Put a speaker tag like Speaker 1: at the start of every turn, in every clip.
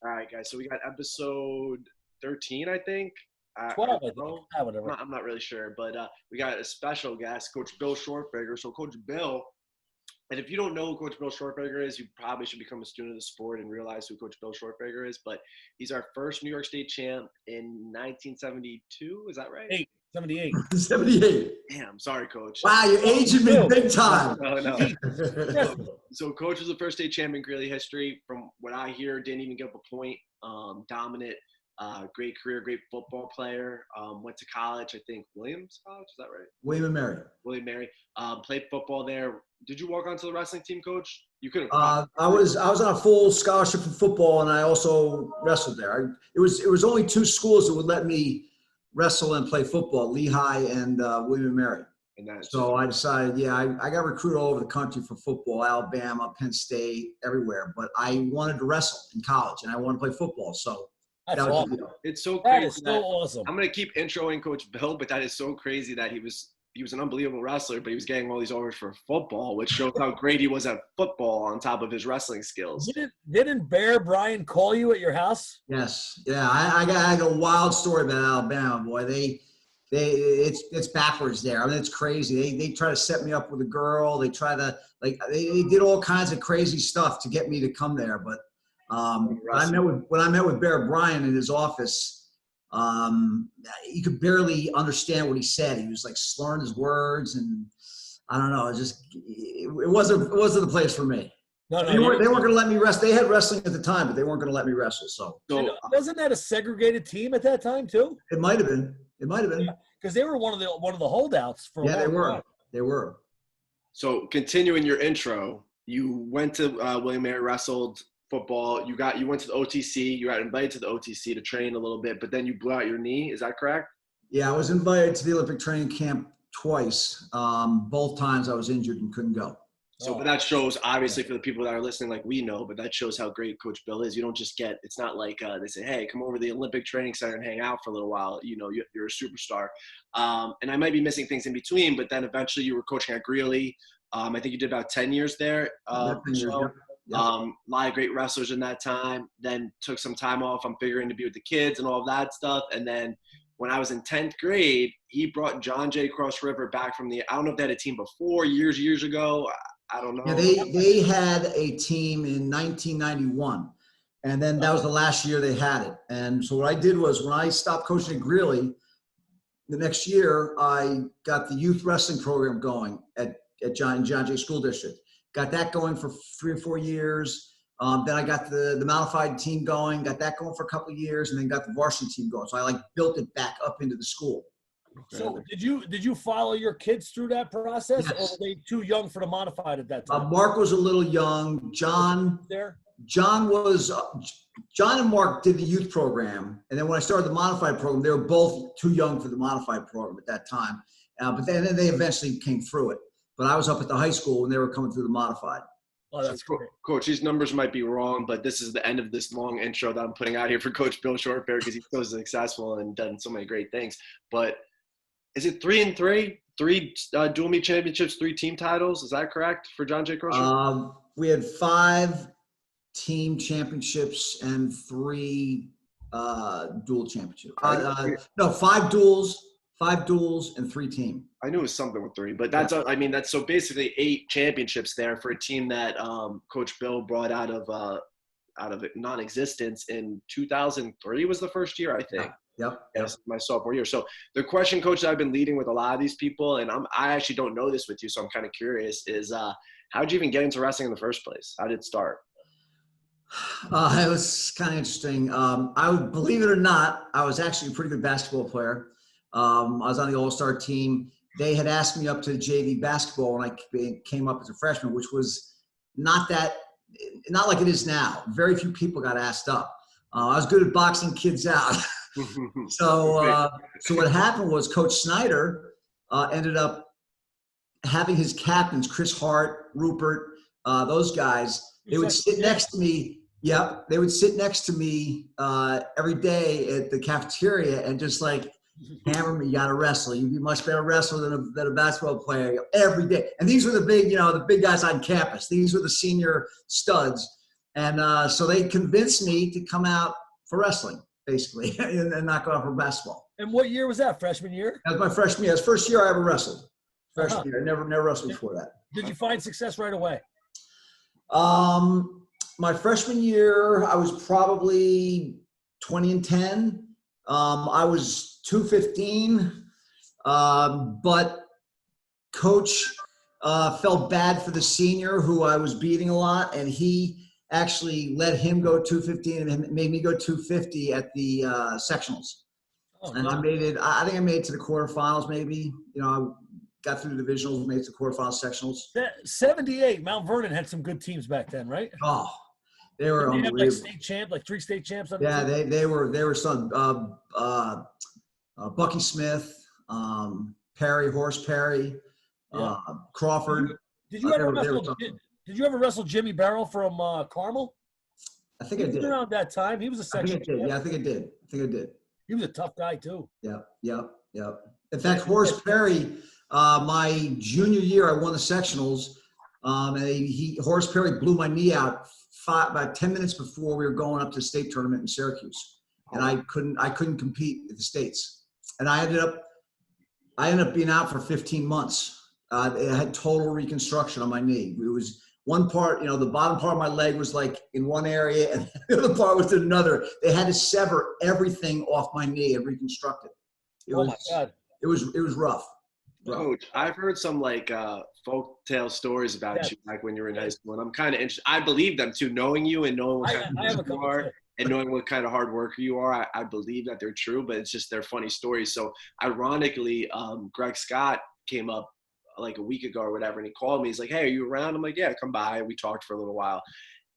Speaker 1: All right, guys. So we got episode 13, I think.
Speaker 2: 12, I think.
Speaker 1: Whatever. I'm not really sure, but we got a special guest, Coach Bill Swertfager. So Coach Bill, and if you don't know who Coach Bill Swertfager is, you probably should become a student of the sport and realize who Coach Bill Swertfager is. But he's our first New York State champ in 1972. Is that right?
Speaker 2: 78.
Speaker 3: 78.
Speaker 1: Damn, sorry, Coach.
Speaker 3: Wow, you're aging me big time.
Speaker 1: No. So Coach was the first state champ in Greeley history. From what I hear, didn't even give up a point. Dominant, great career, great football player. Went to college, I think Williams College. Is that right?
Speaker 3: William and Mary.
Speaker 1: William Mary. Played football there. Did you walk onto the wrestling team, Coach? You couldn't.
Speaker 3: I was on a full scholarship for football, and I also wrestled there. It was only two schools that would let me wrestle and play football: Lehigh and William and Mary. So I decided, I got recruited all over the country for football, Alabama, Penn State, everywhere. But I wanted to wrestle in college, and I wanted to play football. So
Speaker 2: that's awesome.
Speaker 1: It's so crazy.
Speaker 2: That is so awesome.
Speaker 1: I'm going to keep introing Coach Bill, but that is so crazy that he was an unbelievable wrestler, but he was getting all these offers for football, which shows how great he was at football on top of his wrestling skills.
Speaker 2: Didn't Bear Bryant call you at your house?
Speaker 3: Yes. Yeah, I got a wild story about Alabama, boy. It's backwards there. I mean, it's crazy. They try to set me up with a girl. They try to they did all kinds of crazy stuff to get me to come there. But when I met with Bear Bryant in his office, you could barely understand what he said. He was like slurring his words, and I don't know. It wasn't the place for me.
Speaker 2: No,
Speaker 3: they weren't going to let me wrestle. They had wrestling at the time, but they weren't going to let me wrestle. So
Speaker 2: wasn't that a segregated team at that time too?
Speaker 3: It might have been.
Speaker 2: Because they were one of the holdouts for.
Speaker 3: Yeah, they were. They were.
Speaker 1: So continuing your intro, you went to William Mary, wrestled football. You went to the OTC. You got invited to the OTC to train a little bit, but then you blew out your knee. Is that correct? Yeah,
Speaker 3: I was invited to the Olympic training camp twice. Both times I was injured and couldn't go.
Speaker 1: So, but that shows, obviously, for the people that are listening, like we know, but that shows how great Coach Bill is. You don't just it's not like they say, hey, come over to the Olympic Training Center and hang out for a little while. You know, you're a superstar. And I might be missing things in between, but then eventually you were coaching at Greeley. I think you did about 10 years there. A lot of great wrestlers in that time. Then took some time off. I'm figuring to be with the kids and all of that stuff. And then when I was in 10th grade, he brought John Jay Cross River back from I don't know if they had a team before, years ago. I don't know.
Speaker 3: Yeah, they had a team in 1991, and then that was the last year they had it. And so what I did was when I stopped coaching at Greeley, the next year I got the youth wrestling program going at John Jay School District. Got that going for 3 or 4 years. Then I got the modified team going, got that going for a couple of years, and then got the varsity team going. So I built it back up into the school.
Speaker 2: So did you follow your kids through that process,
Speaker 3: Yes.
Speaker 2: or were they too young for the modified at that time?
Speaker 3: Mark was a little young. John and Mark did the youth program, and then when I started the modified program, they were both too young for the modified program at that time. But then they eventually came through it. But I was up at the high school when they were coming through the modified.
Speaker 2: Oh, that's great.
Speaker 1: Coach, these numbers might be wrong, but this is the end of this long intro that I'm putting out here for Coach Bill Swertfager because he's so successful and done so many great things. But is it 3-3? 3 dual meet championships, 3 team titles. Is that correct for John Jay Cross?
Speaker 3: We had 5 team championships and 3 dual championships. 5 duals and 3 team.
Speaker 1: I knew it was something with 3, but that's so basically 8 championships there for a team that Coach Bill brought out of non-existence in 2003 was the first year, I think.
Speaker 3: Yep.
Speaker 1: Yes, my sophomore year. So the question, Coach, that I've been leading with a lot of these people, and I actually don't know this with you, so I'm kind of curious, is how'd you even get into wrestling in the first place? How did it start?
Speaker 3: It was kind of interesting. I would believe it or not, I was actually a pretty good basketball player. I was on the All-Star team. They had asked me up to JV basketball when I came up as a freshman, which was not like it is now. Very few people got asked up. I was good at boxing kids out. So what happened was Coach Snyder ended up having his captains, Chris Hart, Rupert, those guys, they would sit next to me. Yep. They would sit next to me every day at the cafeteria and just like hammer me. You got to wrestle. You'd be a much better wrestler than a basketball player every day. And these were the big guys on campus. These were the senior studs. And so they convinced me to come out for wrestling, basically, and not go out for basketball.
Speaker 2: And what year was that? Freshman year?
Speaker 3: That was my freshman year. That's the first year I ever wrestled. Freshman
Speaker 2: Uh-huh.
Speaker 3: year. I never wrestled before that.
Speaker 2: Did you find success right away?
Speaker 3: My freshman year, I was probably 20-10. I was 215, but coach felt bad for the senior who I was beating a lot, and he actually let him go 215 and made me go 250 at the sectionals.
Speaker 2: Oh,
Speaker 3: And
Speaker 2: no.
Speaker 3: I made it. I think I made it to the quarterfinals. Maybe I got through the divisionals, made it to the quarterfinals, sectionals.
Speaker 2: 78. Mount Vernon had some good teams back then, right?
Speaker 3: Oh, they were
Speaker 2: Did they have
Speaker 3: unbelievable.
Speaker 2: like state champ, like 3 state champs?
Speaker 3: Yeah, they were some Bucky Smith, Horace Perry,
Speaker 2: Yeah.
Speaker 3: Crawford.
Speaker 2: Did you ever wrestle? Did you ever wrestle Jimmy Barrow from Carmel?
Speaker 3: I think
Speaker 2: He
Speaker 3: I
Speaker 2: was
Speaker 3: did.
Speaker 2: around that time. He was a
Speaker 3: I think
Speaker 2: section
Speaker 3: I did.
Speaker 2: champ.
Speaker 3: Yeah, I think I did.
Speaker 2: He was a tough guy too.
Speaker 3: Yeah. In fact, Horace Perry, my junior year, I won the sectionals, and Horace Perry blew my knee out about 10 minutes before we were going up to the state tournament in Syracuse, and I couldn't compete at the states, and I ended up being out for 15 months. I had total reconstruction on my knee. It was one part, the bottom part of my leg was like in one area and the other part was in another. They had to sever everything off my knee and reconstruct it.
Speaker 2: Oh my God.
Speaker 3: It was rough.
Speaker 1: Coach, I've heard some like folk tale stories about you, like when you were in high school, and I'm kind of interested. I believe them too, knowing you and knowing what kind of person you are, and knowing what kind of hard worker you are. I believe that they're true, but it's just they're funny stories. So ironically, Greg Scott came up like a week ago or whatever, and he called me. He's like, "Hey, are you around?" I'm like, "Yeah, come by." We talked for a little while,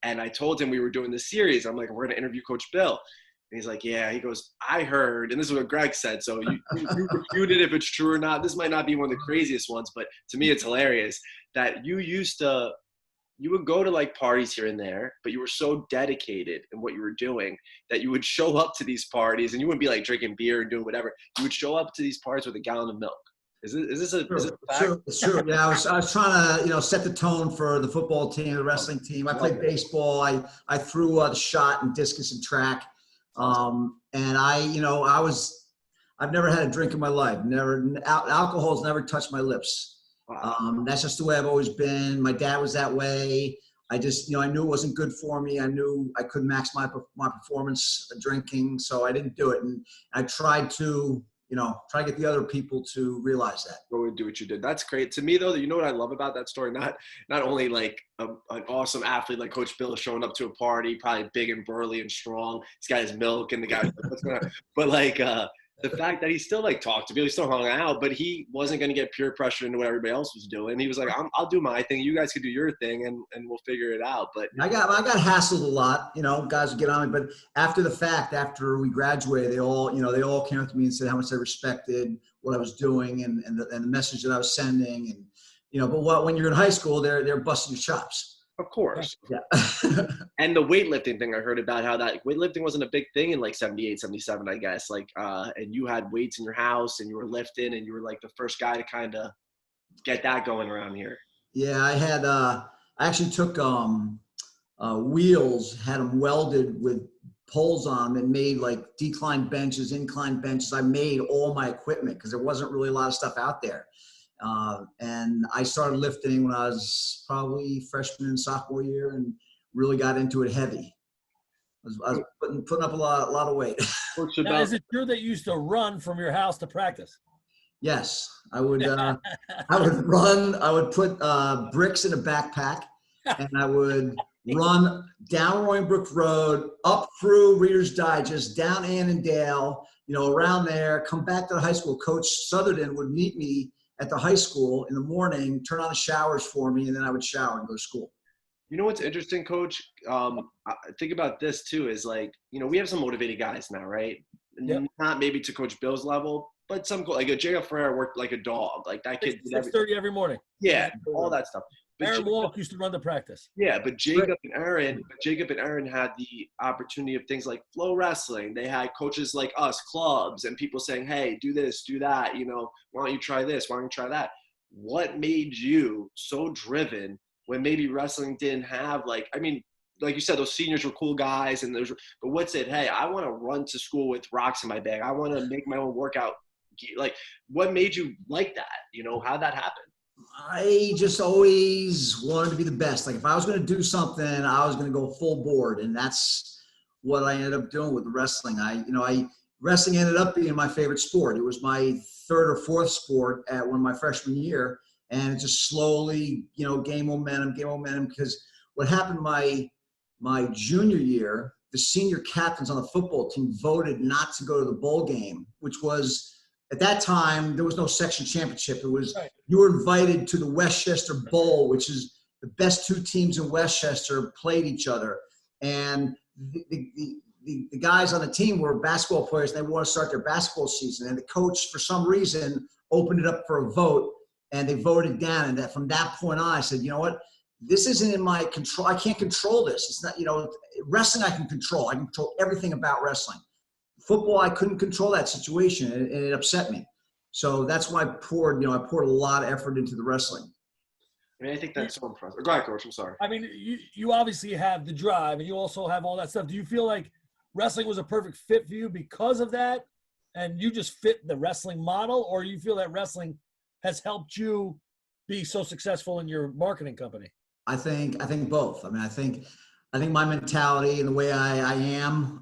Speaker 1: and I told him we were doing this series. I'm like, "We're gonna interview Coach Bill." And he's like, "Yeah." He goes, "I heard," and this is what Greg said, so you refute it if it's true or not. This might not be one of the craziest ones, but to me it's hilarious that you would go to like parties here and there, but you were so dedicated in what you were doing that you would show up to these parties, and you wouldn't be like drinking beer and doing whatever. You would show up to these parties with a gallon of milk. Is this a fact?
Speaker 3: It's true. Yeah, I was trying to set the tone for the football team, the wrestling team. I played baseball. I threw the shot and discus and track. And I've never had a drink in my life. Alcohol's never touched my lips.
Speaker 1: Wow.
Speaker 3: That's just the way I've always been. My dad was that way. I just, I knew it wasn't good for me. I knew I couldn't max my performance drinking, so I didn't do it. And I tried to get the other people to realize that.
Speaker 1: Go and do what you did. That's great. To me, though, you know what I love about that story? Not only like an awesome athlete like Coach Bill showing up to a party, probably big and burly and strong. He's got his milk and the guy, but like the fact that he still like talked to Bill, he still hung out, but he wasn't going to get peer pressure into what everybody else was doing. He was like, I'll do my thing. You guys can do your thing, and we'll figure it out. But
Speaker 3: I got hassled a lot. Guys would get on me. But after the fact, after we graduated, they all came up to me and said how much they respected what I was doing and the message that I was sending. And but when you're in high school, they're busting your chops.
Speaker 1: Of course.
Speaker 3: Yeah.
Speaker 1: And the weightlifting thing, I heard about how that weightlifting wasn't a big thing in like 78, 77, I guess. Like, and you had weights in your house and you were lifting and you were like the first guy to kind of get that going around here.
Speaker 3: Yeah, I actually took wheels, had them welded with poles on them and made like decline benches, incline benches. I made all my equipment because there wasn't really a lot of stuff out there. And I started lifting when I was probably freshman and sophomore year and really got into it heavy. I was putting up a lot of weight.
Speaker 2: Now, is it true that you used to run from your house to practice?
Speaker 3: Yes, I would. I would run. I would put bricks in a backpack, and I would run down Roybrook Road, up through Reader's Digest, down Annandale, around there, come back to the high school. Coach Southerton would meet me at the high school in the morning, turn on the showers for me, and then I would shower and go to school.
Speaker 1: You know what's interesting, Coach? I think about this too, is like, we have some motivated guys now, right?
Speaker 2: Yep.
Speaker 1: Not maybe to Coach Bill's level, but some like a J.F. Ferrer worked like a dog. Like that kid.
Speaker 2: 6:30 every morning.
Speaker 1: Yeah, all that stuff. But
Speaker 2: Aaron Walk used to run the practice.
Speaker 1: Yeah, but Jacob and Aaron had the opportunity of things like flow wrestling. They had coaches like us, clubs, and people saying, "Hey, do this, do that. Why don't you try this? Why don't you try that?" What made you so driven when maybe wrestling didn't have like you said, those seniors were cool guys, and but what said, hey, I want to run to school with rocks in my bag. I want to make my own workout. Like, what made you like that? How'd that happen?
Speaker 3: I just always wanted to be the best. Like if I was going to do something, I was going to go full board, and that's what I ended up doing with the wrestling. Wrestling ended up being my favorite sport. It was my third or fourth sport at my freshman year, and it just slowly, gained momentum. Because what happened my junior year, the senior captains on the football team voted not to go to the bowl game, which was, at that time, there was no section championship. It was, you were invited to the Westchester Bowl, which is the best two teams in Westchester played each other. And the guys on the team were basketball players, and they want to start their basketball season. And the coach, for some reason, opened it up for a vote, and they voted down. And from that point on, I said, you know what? This isn't in my control. I can't control this. It's not, wrestling I can control. I can control everything about wrestling. Football, I couldn't control that situation, and it upset me. So that's why I poured a lot of effort into the wrestling.
Speaker 1: I think that's so impressive. Go ahead, Coach. I'm sorry.
Speaker 2: You obviously have the drive, and you also have all that stuff. Do you feel like wrestling was a perfect fit for you because of that, and you just fit the wrestling model, or you feel that wrestling has helped you be so successful in your marketing company?
Speaker 3: I think both. I think my mentality and the way I am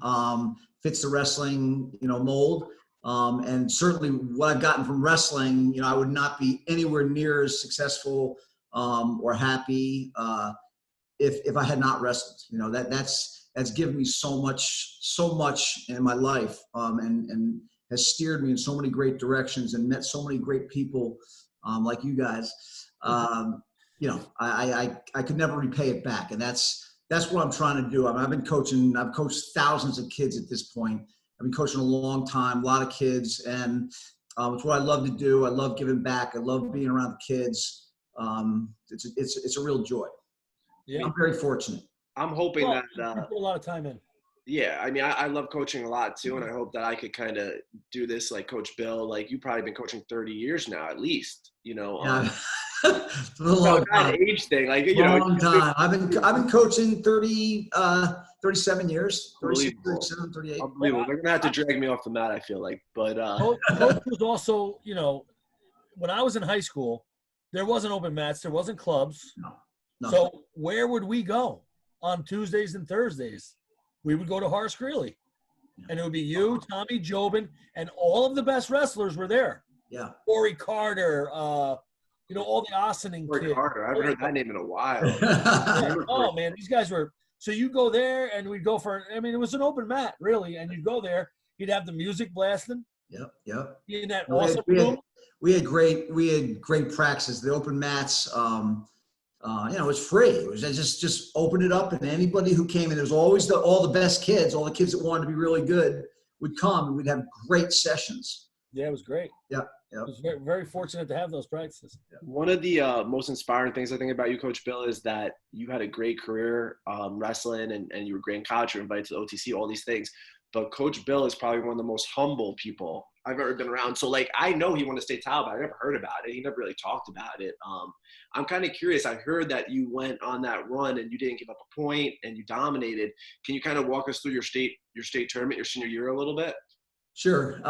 Speaker 3: fits the wrestling, mold. And certainly what I've gotten from wrestling, I would not be anywhere near as successful or happy if I had not wrestled. That's given me so much in my life, and has steered me in so many great directions and met so many great people like you guys. I could never repay it back. And that's what I'm trying to do. I've coached thousands of kids at this point. I've been coaching a long time, a lot of kids, and it's what I love to do. I love giving back. I love being around the kids. It's a real joy. Yeah. I'm very fortunate.
Speaker 1: I'm hoping that
Speaker 2: you put a lot of time in.
Speaker 1: Yeah, I love coaching a lot too, and I hope that I could kind of do this like Coach Bill. Like, you've probably been coaching 30 years now, at least.
Speaker 3: Yeah. It's a long time.
Speaker 1: Age thing, like
Speaker 3: long time. I've been coaching 37 years. 36, 37, 38.
Speaker 1: Unbelievable. They're gonna have to drag me off the mat, I feel like. But
Speaker 2: Coach was also, when I was in high school, there wasn't open mats, there wasn't clubs. No. So where would we go on Tuesdays and Thursdays? We would go to Horace Greeley, and it would be you, Tommy Jobin, and all of the best wrestlers were there.
Speaker 3: Yeah.
Speaker 2: Corey Carter, all the Ossining kids.
Speaker 1: Carter. I haven't heard that name in a while.
Speaker 2: Oh, man, these guys were – so you go there, and we'd go for – it was an open mat, really, and you'd go there. You'd have the music blasting.
Speaker 3: Yep.
Speaker 2: In that awesome room.
Speaker 3: We had great practices. The open mats, it was free. It was just open it up, and anybody who came in, there was always all the best kids, all the kids that wanted to be really good would come, and we'd have great sessions.
Speaker 2: Yeah, it was great.
Speaker 3: Yeah.
Speaker 2: I was very, very fortunate to have those practices.
Speaker 1: One of the most inspiring things I think about you, Coach Bill, is that you had a great career wrestling, and you were great in college. You were invited to the OTC, all these things. But Coach Bill is probably one of the most humble people I've ever been around. So, I know he won a state title, but I never heard about it. He never really talked about it. I'm kind of curious. I heard that you went on that run and you didn't give up a point and you dominated. Can you kind of walk us through your state tournament, your senior year a little bit? Sure.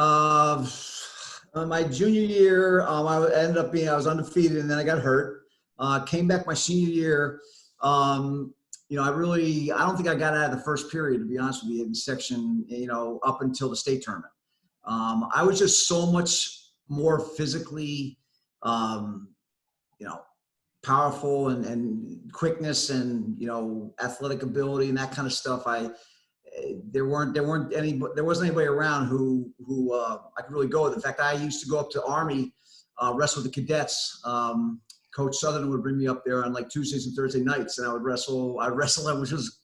Speaker 3: My junior year, I was undefeated, and then I got hurt. Came back my senior year. I don't think I got out of the first period, to be honest with you, in section, up until the state tournament. I was just so much more physically, powerful and quickness and, athletic ability and that kind of stuff. There wasn't anybody around who I could really go with. In fact, I used to go up to Army, wrestle with the cadets. Coach Sutherland would bring me up there on Tuesdays and Thursday nights, and I would wrestle them, which was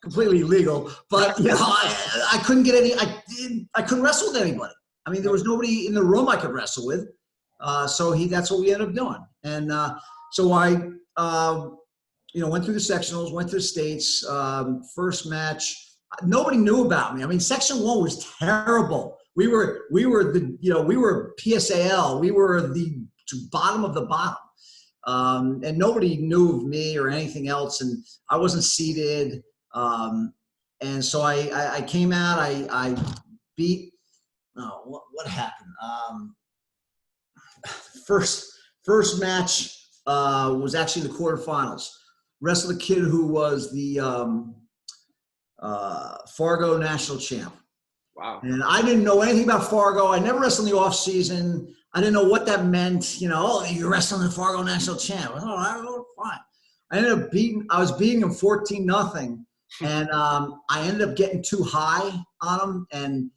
Speaker 3: completely illegal. But I couldn't get any. I couldn't wrestle with anybody. There was nobody in the room I could wrestle with. So that's what we ended up doing. And so I went through the sectionals, went to the states. First match, nobody knew about me. Section 1 was terrible. We were PSAL. We were the bottom of the bottom. And nobody knew of me or anything else. And I wasn't seated. And so I came out. I beat. Oh, what happened? First match was actually the quarterfinals. Wrestled a kid who was the Fargo national champ.
Speaker 1: Wow.
Speaker 3: And I didn't know anything about Fargo. I never wrestled in the off season. I didn't know what that meant. Oh, you're wrestling the Fargo national champ. Oh, I don't know. Fine. I was beating him 14-0. And I ended up getting too high on him and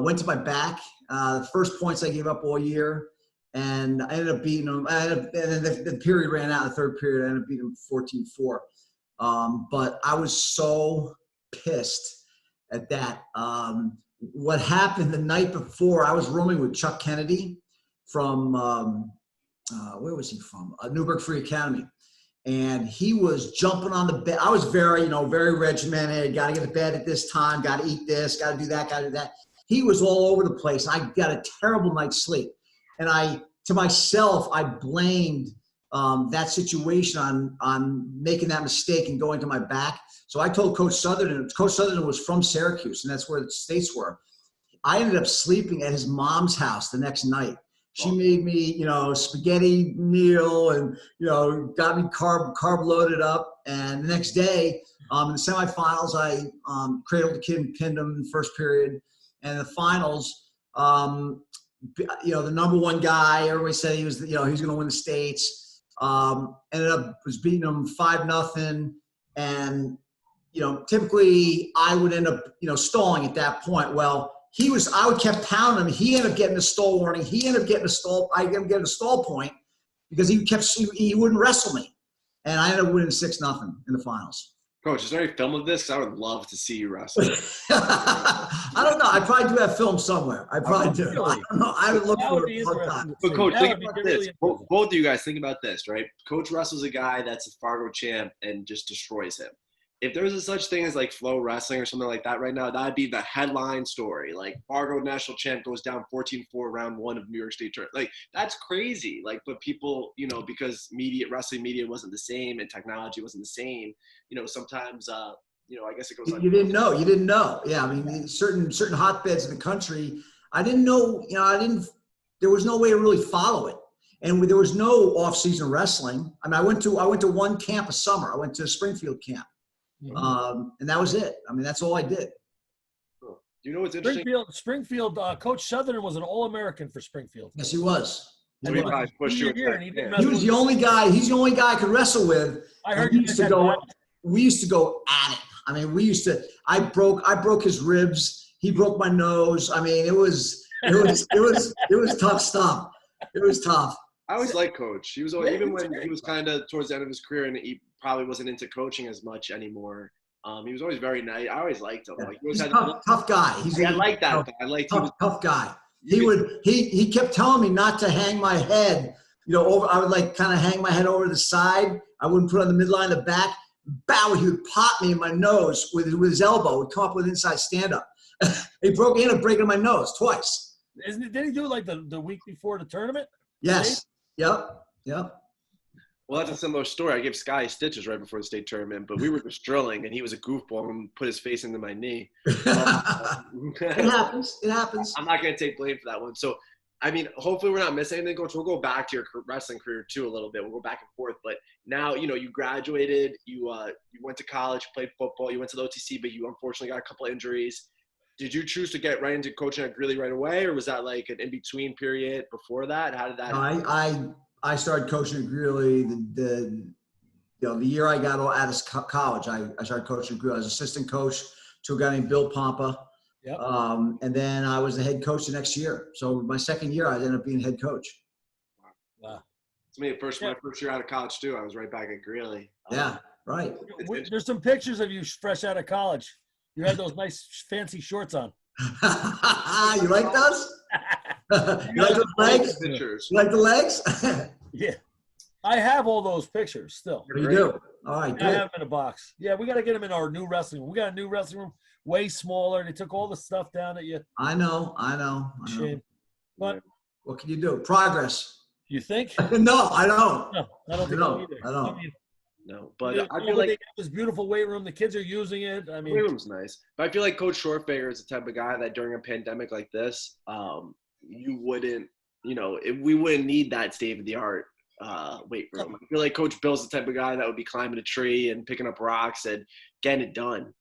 Speaker 3: went to my back. The first points I gave up all year. And I ended up beating him. And then the period ran out in the third period. I ended up beating him 14-4. But I was so pissed at that. What happened the night before, I was rooming with Chuck Kennedy from, where was he from? Newburgh Free Academy. And he was jumping on the bed. I was very, very regimented. Got to get to bed at this time. Got to eat this. Got to do that. Got to do that. He was all over the place. I got a terrible night's sleep. And to myself, I blamed that situation on making that mistake and going to my back. So I told Coach Sutherland. Coach Sutherland was from Syracuse, and that's where the States were. I ended up sleeping at his mom's house the next night. She made me, spaghetti meal and, got me carb loaded up. And the next day, in the semifinals, I cradled the kid and pinned him in the first period. And in the finals, the number one guy, everybody said he was, he was going to win the States. Ended up was beating him 5-0. And, typically I would end up, stalling at that point. Well, I would kept pounding him. He ended up getting a stall warning. He ended up getting a stall. I ended up getting a stall point because he wouldn't wrestle me. And I ended up winning 6-0 in the finals.
Speaker 1: Coach, is there any film of this? 'Cause I would love to see you wrestle.
Speaker 3: I don't know. I probably do have film somewhere. I probably do.
Speaker 2: Really?
Speaker 3: I don't know. I would look for it.
Speaker 1: But Coach, think about this. Both of you guys think about this, right? Coach wrestles a guy that's a Fargo champ and just destroys him. If there was a such thing as like Flow Wrestling or something like that right now, that'd be the headline story. Like Fargo national champ goes down 14-4 round 1 of New York State tournament. Like that's crazy. Like, but people, because wrestling media wasn't the same and technology wasn't the same. Sometimes, I guess it goes.
Speaker 3: You didn't know. You didn't know. Yeah, I mean, certain hotbeds in the country, I didn't know. There was no way to really follow it, and there was no off-season wrestling. I mean, I went to one camp a summer. I went to a Springfield camp. And that was it. I mean, that's all I did.
Speaker 1: Do you know what's interesting?
Speaker 2: Springfield, Coach Sutherland was an All-American for Springfield.
Speaker 3: Yes, he was.
Speaker 1: He was
Speaker 3: the only guy. He's the only guy I could wrestle with.
Speaker 2: I heard
Speaker 3: we used to go at it. I mean, I broke his ribs. He broke my nose. I mean, it was tough stuff. It was tough.
Speaker 1: I always liked Coach. He was always, even when he was kind of towards the end of his career and he probably wasn't into coaching as much anymore. He was always very nice. I always liked him.
Speaker 3: Yeah.
Speaker 1: Like,
Speaker 3: He's a tough guy.
Speaker 1: I like that. I liked
Speaker 3: tough guy. He kept telling me not to hang my head, over. I would like kind of hang my head over the side. I wouldn't put it on the midline, the back. Bow, he would pop me in my nose with his elbow. Would come up with inside stand up. He ended up breaking my nose twice.
Speaker 2: Did he do it like the week before the tournament?
Speaker 3: Yes. Yep.
Speaker 1: Well, that's a similar story. I gave Sky stitches right before the state tournament, but we were just drilling, and he was a goofball and put his face into my knee.
Speaker 3: It happens. It happens.
Speaker 1: I'm not going to take blame for that one. So, I mean, hopefully we're not missing anything, Coach. We'll go back to your wrestling career, too, a little bit. We'll go back and forth. But now, you graduated. You went to college, played football. You went to the OTC, but you unfortunately got a couple injuries. Did you choose to get right into coaching at Greeley right away, or was that like an in-between period before that? How did that
Speaker 3: happen? I started coaching at Greeley the year I got out of college. I started coaching at Greeley. I was assistant coach to a guy named Bill Pompa.
Speaker 2: Yep.
Speaker 3: And then I was the head coach the next year. So my second year, I ended up being head coach.
Speaker 1: Wow. It's me, my first year out of college, too. I was right back at Greeley.
Speaker 3: Yeah, right.
Speaker 2: There's some pictures of you fresh out of college. You had those nice fancy shorts on.
Speaker 3: You like those? You like those legs?
Speaker 1: Pictures.
Speaker 3: You like the legs?
Speaker 2: Yeah. I have all those pictures still.
Speaker 3: You do? All right,
Speaker 2: I have them in a box. Yeah, we got to get them in our new wrestling room. We got a new wrestling room, way smaller. They took all the stuff down at you.
Speaker 3: I know.
Speaker 2: Shame. But
Speaker 3: what can you do? Progress.
Speaker 2: You think?
Speaker 3: No, I don't.
Speaker 2: No, I don't think so either.
Speaker 3: I don't.
Speaker 1: No. But I feel like
Speaker 2: they got this beautiful weight room. The kids are using it. I mean,
Speaker 1: weight room's nice. But I feel like Coach Swertfager is the type of guy that during a pandemic like this, you wouldn't, we wouldn't need that state of the art weight room. I feel like Coach Bill's the type of guy that would be climbing a tree and picking up rocks and getting it done.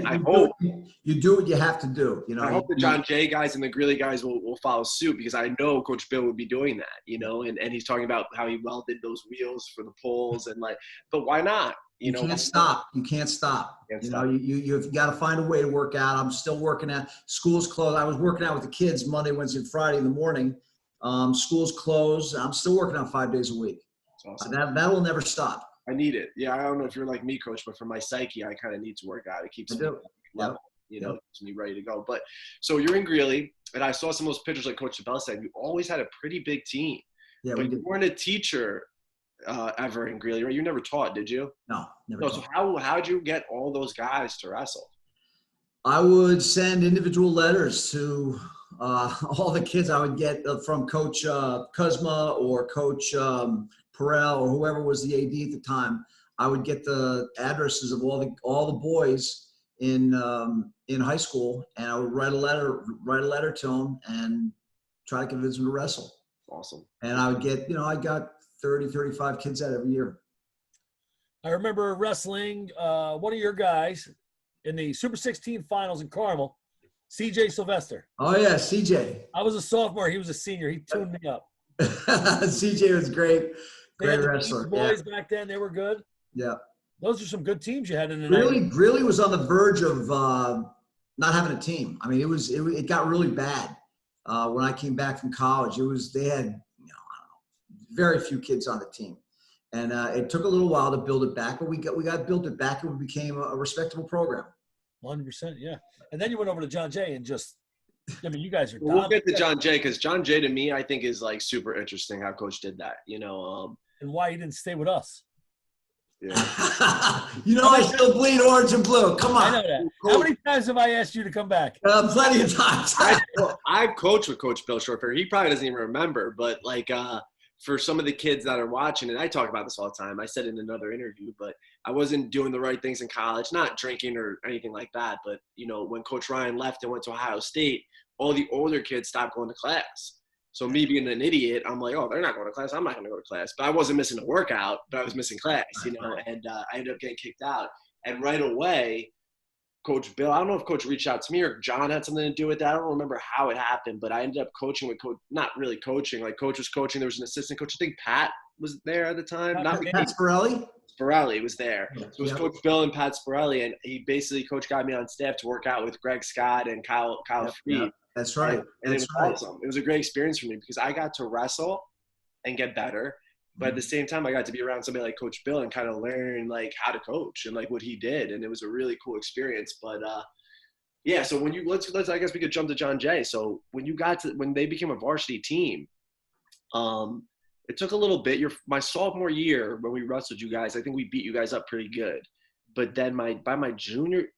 Speaker 1: I hope
Speaker 3: you do what you have to do.
Speaker 1: I hope the John Jay guys and the Greeley guys will follow suit, because I know Coach Bill would be doing that. And he's talking about how he welded those wheels for the poles and but why not?
Speaker 3: You can't stop. You can't stop. You've got to find a way to work out. I'm still working out. School's closed. I was working out with the kids Monday, Wednesday, and Friday in the morning. School's closed. I'm still working out 5 days a week. That's awesome. That will never stop.
Speaker 1: I need it. Yeah, I don't know if you're like me, Coach, but for my psyche, I kind of need to work out. It keeps me level, keeps me ready to go. But so you're in Greeley, and I saw some of those pictures like Coach Chappelle said. You always had a pretty big team. Yeah, but you weren't a teacher ever in Greeley, right? You never taught, did you?
Speaker 3: No, never taught.
Speaker 1: So how'd you get all those guys to wrestle?
Speaker 3: I would send individual letters to all the kids. I would get from Coach Kuzma or Coach Perel or whoever was the AD at the time. I would get the addresses of all the boys in high school, and I would write a letter to them and try to convince them to wrestle.
Speaker 1: Awesome.
Speaker 3: And I would get, I got 30, 35 kids out every year.
Speaker 2: I remember wrestling one of your guys in the Super 16 finals in Carmel, CJ Sylvester.
Speaker 3: Oh, yeah, CJ.
Speaker 2: I was a sophomore. He was a senior. He tuned me up.
Speaker 3: CJ was great. Great wrestler.
Speaker 2: Boys back then, they were good.
Speaker 3: Yeah.
Speaker 2: Those are some good teams you had in the
Speaker 3: Greeley was on the verge of not having a team. I mean, it got really bad when I came back from college. They had, I don't know, very few kids on the team. And it took a little while to build it back, but we got built it back, and we became a respectable program.
Speaker 2: 100%, yeah. And then you went over to John Jay and you guys are
Speaker 1: well, we'll get to John Jay, because John Jay, to me, I think is like super interesting how Coach did that,
Speaker 2: and why he didn't stay with us.
Speaker 1: Yeah.
Speaker 3: I still bleed orange and blue. Come on.
Speaker 2: I know that. How many times have I asked you to come back?
Speaker 3: Plenty of times.
Speaker 1: I've coached with Coach Bill Swertfager. He probably doesn't even remember, but for some of the kids that are watching, and I talk about this all the time, I said in another interview, but I wasn't doing the right things in college, not drinking or anything like that. But, when Coach Ryan left and went to Ohio State, all the older kids stopped going to class. So me being an idiot, I'm like, oh, they're not going to class. I'm not going to go to class. But I wasn't missing a workout, but I was missing class, and I ended up getting kicked out. And right away, Coach Bill, I don't know if Coach reached out to me or John had something to do with that. I don't remember how it happened, but I ended up coaching with Coach, not really coaching. Like Coach was coaching. There was an assistant coach. I think Pat was there at the time.
Speaker 3: Pat Spirelli?
Speaker 1: Spirelli was there.
Speaker 3: Yeah.
Speaker 1: So it was Coach Bill and Pat Spirelli, and Coach got me on staff to work out with Greg Scott and Kyle Freed.
Speaker 3: Yeah. That's right.
Speaker 1: And it was awesome. It was a great experience for me because I got to wrestle and get better. But at the same time, I got to be around somebody like Coach Bill and kind of learn how to coach and what he did. And it was a really cool experience. But yeah, so when let's I guess we could jump to John Jay. So when they became a varsity team, it took a little bit. My sophomore year when we wrestled you guys, I think we beat you guys up pretty good. But then by my senior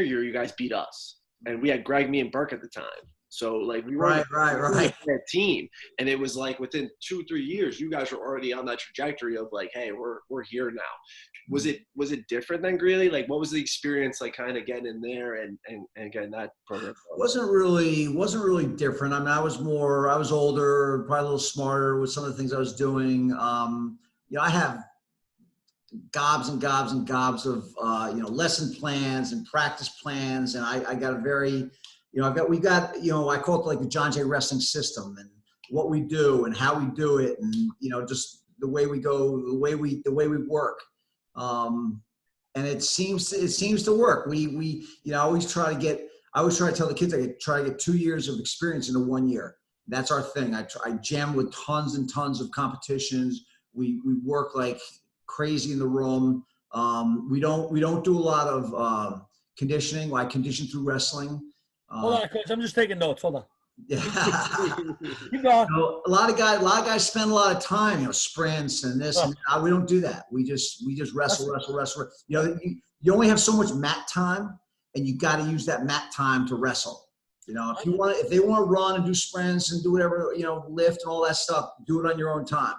Speaker 1: year, you guys beat us. And we had Greg, me, and Burke at the time. So we were
Speaker 3: right.
Speaker 1: a team, and it was within 2-3 years, you guys were already on that trajectory of hey, we're here now. Was it different than Greeley? What was the experience kind of getting in there and getting that program?
Speaker 3: Wasn't really different. I mean, I was older, probably a little smarter with some of the things I was doing. I have gobs and gobs and gobs of lesson plans and practice plans, and I got a very we got I call it the John Jay wrestling system, and what we do and how we do it, and just the way we go, the way we work, and it seems to work. We I always try to tell the kids I try to get 2 years of experience into 1 year. That's our thing. I jam with tons and tons of competitions. We work like crazy in the room. We don't do a lot of conditioning. I condition through wrestling.
Speaker 2: Hold on, Coach. I'm just taking notes. Hold on.
Speaker 3: Yeah.
Speaker 2: Keep going.
Speaker 3: A lot of guys spend a lot of time, sprints and this. And that. We don't do that. We just wrestle. You only have so much mat time, and you got to use that mat time to wrestle. If they want to run and do sprints and do whatever, lift and all that stuff, do it on your own time.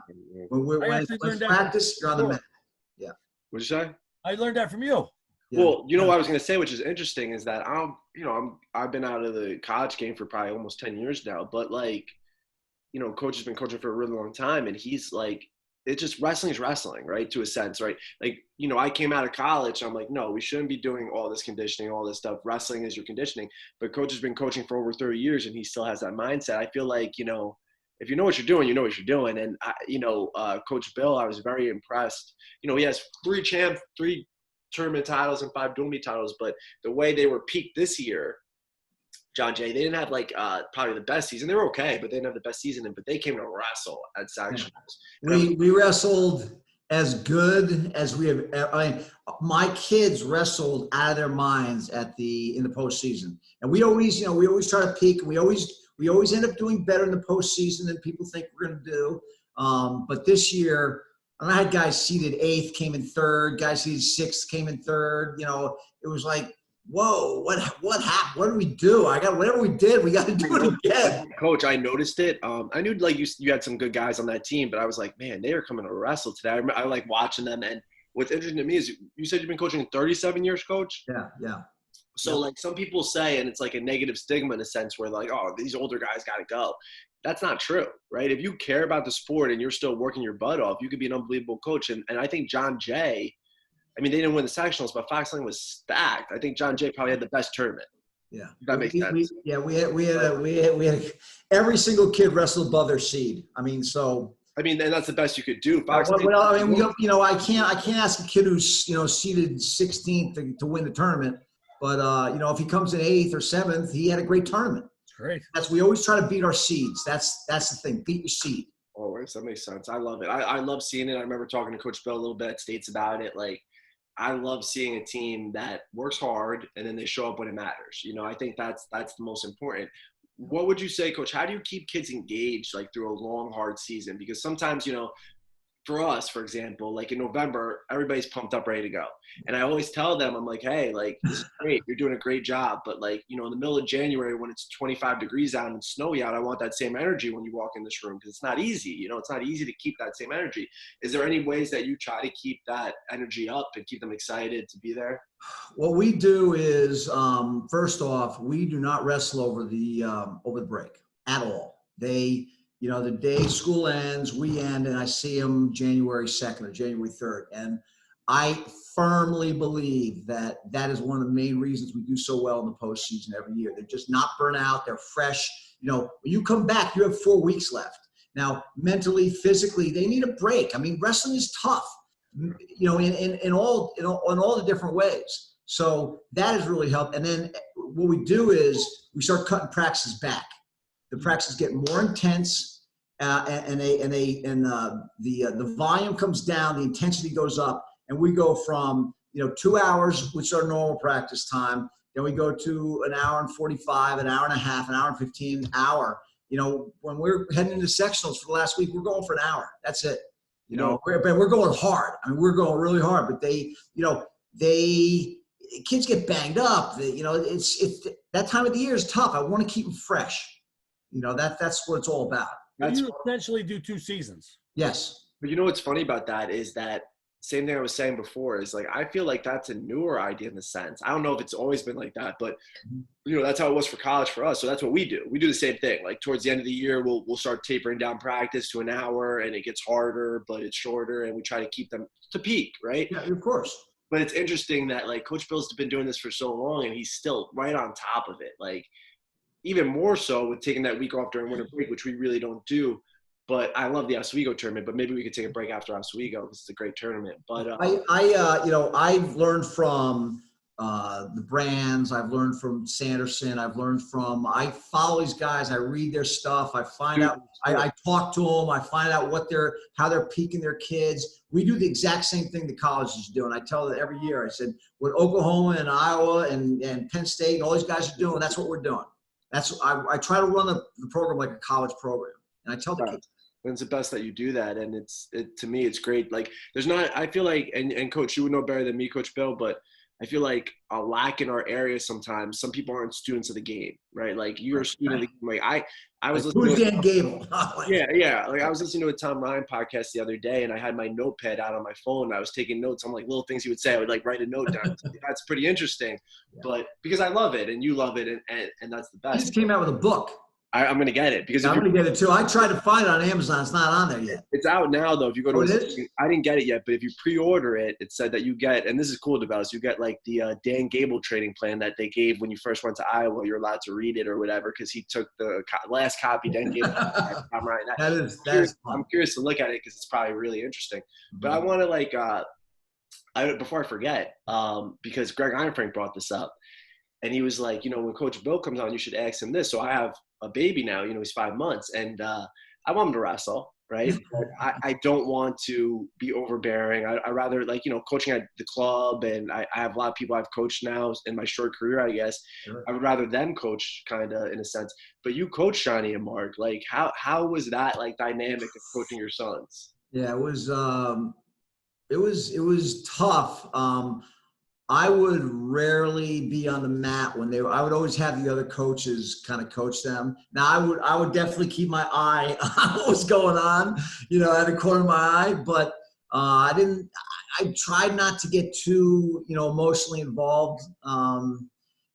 Speaker 3: When it's practice, you're on the mat. Yeah.
Speaker 1: What'd you say?
Speaker 2: I learned that from you.
Speaker 3: Yeah.
Speaker 1: Well, you know what I was going to say, which is interesting, is that I've been out of the college game for probably almost 10 years now, but like, coach has been coaching for a really long time, and he's like, it's just wrestling is wrestling, right? To a sense, right? Like, I came out of college. I'm like, no, we shouldn't be doing all this conditioning, all this stuff. Wrestling is your conditioning. But coach has been coaching for over 30 years, and he still has that mindset. I feel like, if you know what you're doing, you know what you're doing. And, Coach Bill, I was very impressed. He has 3 tournament titles and 5 dual meet titles. But the way they were peaked this year, John Jay, they didn't have probably the best season. They were okay, but they didn't have the best season. But they came to wrestle at sectionals.
Speaker 3: We wrestled as good as we have. I mean, my kids wrestled out of their minds in the postseason, and we always try to peak. We always end up doing better in the postseason than people think we're going to do. But this year, I had guys seeded 8th, came in 3rd. Guys seeded 6th, came in 3rd. It was like, whoa, what happened? What did we do? Whatever we did, we got to do it again.
Speaker 1: Coach, I noticed it. I knew you had some good guys on that team, but I was like, man, they are coming to wrestle today. I like watching them. And what's interesting to me is you said you've been coaching 37 years, Coach?
Speaker 3: Yeah.
Speaker 1: So like some people say, and it's like a negative stigma in a sense where like, oh, these older guys got to go. That's not true, right? If you care about the sport and you're still working your butt off, you could be an unbelievable coach. And I think John Jay, they didn't win the sectionals, but Fox Lane was stacked. I think John Jay probably had the best tournament.
Speaker 3: Yeah,
Speaker 1: that makes sense.
Speaker 3: We had every single kid wrestled above their seed. And
Speaker 1: that's the best you could do.
Speaker 3: I can't ask a kid who's seeded 16th to win the tournament, but if he comes in 8th or 7th, he had a great tournament.
Speaker 2: Great.
Speaker 3: We always try to beat our seeds. That's the thing. Beat your seed.
Speaker 1: Always. That makes sense. I love it. I love seeing it. I remember talking to Coach Bill a little bit at States about it. Like, I love seeing a team that works hard and then they show up when it matters. I think that's the most important. What would you say, Coach? How do you keep kids engaged through a long, hard season? Because sometimes, for us, for example, like in November, everybody's pumped up, ready to go. And I always tell them, I'm like, hey, this is great. You're doing a great job. But in the middle of January when it's 25 degrees out and snowy out, I want that same energy when you walk in this room because it's not easy. It's not easy to keep that same energy. Is there any ways that you try to keep that energy up and keep them excited to be there?
Speaker 3: What we do is, first off, we do not wrestle over the break at all. The day school ends, we end, and I see them January 2nd or January 3rd. And I firmly believe that is one of the main reasons we do so well in the postseason every year. They're just not burnt out. They're fresh. When you come back, you have 4 weeks left. Now, mentally, physically, they need a break. Wrestling is tough, in all the different ways. So that has really helped. And then what we do is we start cutting practices back. The practices get more intense. And the volume comes down, the intensity goes up, and we go from 2 hours, which is our normal practice time, then we go to an hour and 45, an hour and a half, an hour and 15, an hour. When we're heading into sectionals for the last week, we're going for an hour. That's it. We're going hard. We're going really hard. But kids get banged up. It's that time of the year is tough. I want to keep them fresh. That's what it's all about.
Speaker 2: You essentially do 2 seasons.
Speaker 3: Yes.
Speaker 1: But what's funny about that is that same thing I was saying before is I feel like that's a newer idea in the sense. I don't know if it's always been like that, but that's how it was for college for us. So that's what we do. We do the same thing. Towards the end of the year, we'll start tapering down practice to an hour and it gets harder, but it's shorter and we try to keep them to peak, right?
Speaker 3: Yeah, of course.
Speaker 1: But it's interesting that Coach Bill's been doing this for so long and he's still right on top of it. Even more so with taking that week off during winter break, which we really don't do. But I love the Oswego tournament, but maybe we could take a break after Oswego because it's a great tournament. But
Speaker 3: I've learned from the Brands. I've learned from Sanderson. I follow these guys. I read their stuff. I find out. I talk to them. I find out how they're peaking their kids. We do the exact same thing the colleges do, and I tell them every year. I said, what Oklahoma and Iowa and Penn State and all these guys are doing, that's what we're doing. I try to run the program like a college program, and I tell the kids.
Speaker 1: It's the best that you do that, and to me, it's great. I feel like, and Coach, you would know better than me, Coach Bill, but I feel like a lack in our area sometimes. Some people aren't students of the game, right? Like you're a student of the game. Like I was
Speaker 3: Like,
Speaker 1: listening
Speaker 3: who's
Speaker 1: to
Speaker 3: Dan Gable?
Speaker 1: yeah. Like I was listening to a Tom Ryan podcast the other day, and I had my notepad out on my phone. And I was taking notes on like little things he would say. I would like write a note down. That's pretty interesting, but because I love it and you love it, and that's the
Speaker 3: He
Speaker 1: best.
Speaker 3: just came out with a book.
Speaker 1: I'm gonna get it because
Speaker 3: I'm gonna get it too. I tried to find it on Amazon. It's not on there yet.
Speaker 1: it's out now though. If you go to,
Speaker 3: it is?
Speaker 1: I didn't get it yet, but if you pre-order it, it said that you get, and this is cool about us, you get like the Dan Gable training plan that they gave when you first went to Iowa. You're allowed to read it or whatever because he took the last copy. Dan Gable. I'm right.
Speaker 3: That is fun.
Speaker 1: I'm curious to look at it because it's probably really interesting. But I want to like, before I forget, because Greg Einfrank brought this up. And he was like, when Coach Bill comes on, you should ask him this. So I have a baby now, he's 5 months, and I want him to wrestle, right? But I don't want to be overbearing. I rather like, coaching at the club, and I have a lot of people I've coached now in my short career, I guess. Sure. I would rather them coach kind of in a sense. But you coach Johnny and Mark. Like how was that like dynamic of coaching your sons?
Speaker 3: Yeah, it was tough. I would rarely be on the mat when I would always have the other coaches kind of coach them. Now I would definitely keep my eye on what was going on, at the corner of my eye, but I tried not to get too, emotionally involved.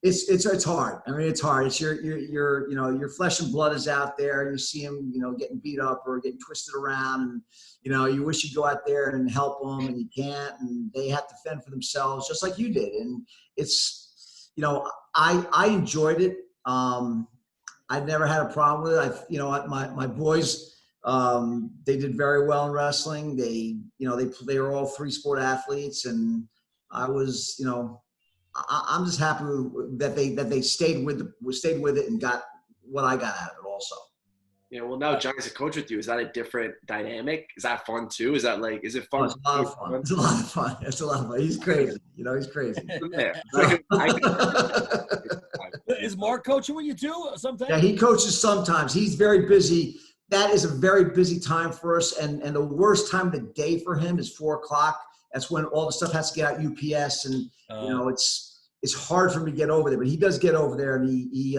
Speaker 3: It's hard. I mean, it's hard. It's your flesh and blood is out there. You see them, getting beat up or getting twisted around, and you wish you'd go out there and help them, and you can't, and they have to fend for themselves, just like you did. And it's, I enjoyed it. I never had a problem with it. My boys, they did very well in wrestling. They were all 3-sport athletes, and I was, I'm just happy that they stayed with it and got what I got out of it also.
Speaker 1: Yeah, well, now Johnny's a coach with you. Is that a different dynamic? Is that fun too? Is that like, is it fun?
Speaker 3: Oh, it's a lot of fun. It's a lot of fun. It's a lot of fun. He's crazy. He's crazy.
Speaker 2: Is Mark coaching with you too sometimes?
Speaker 3: Yeah, he coaches sometimes. He's very busy. That is a very busy time for us. And the worst time of the day for him is 4:00. That's when all the stuff has to get out UPS, and it's hard for him to get over there. But he does get over there, and he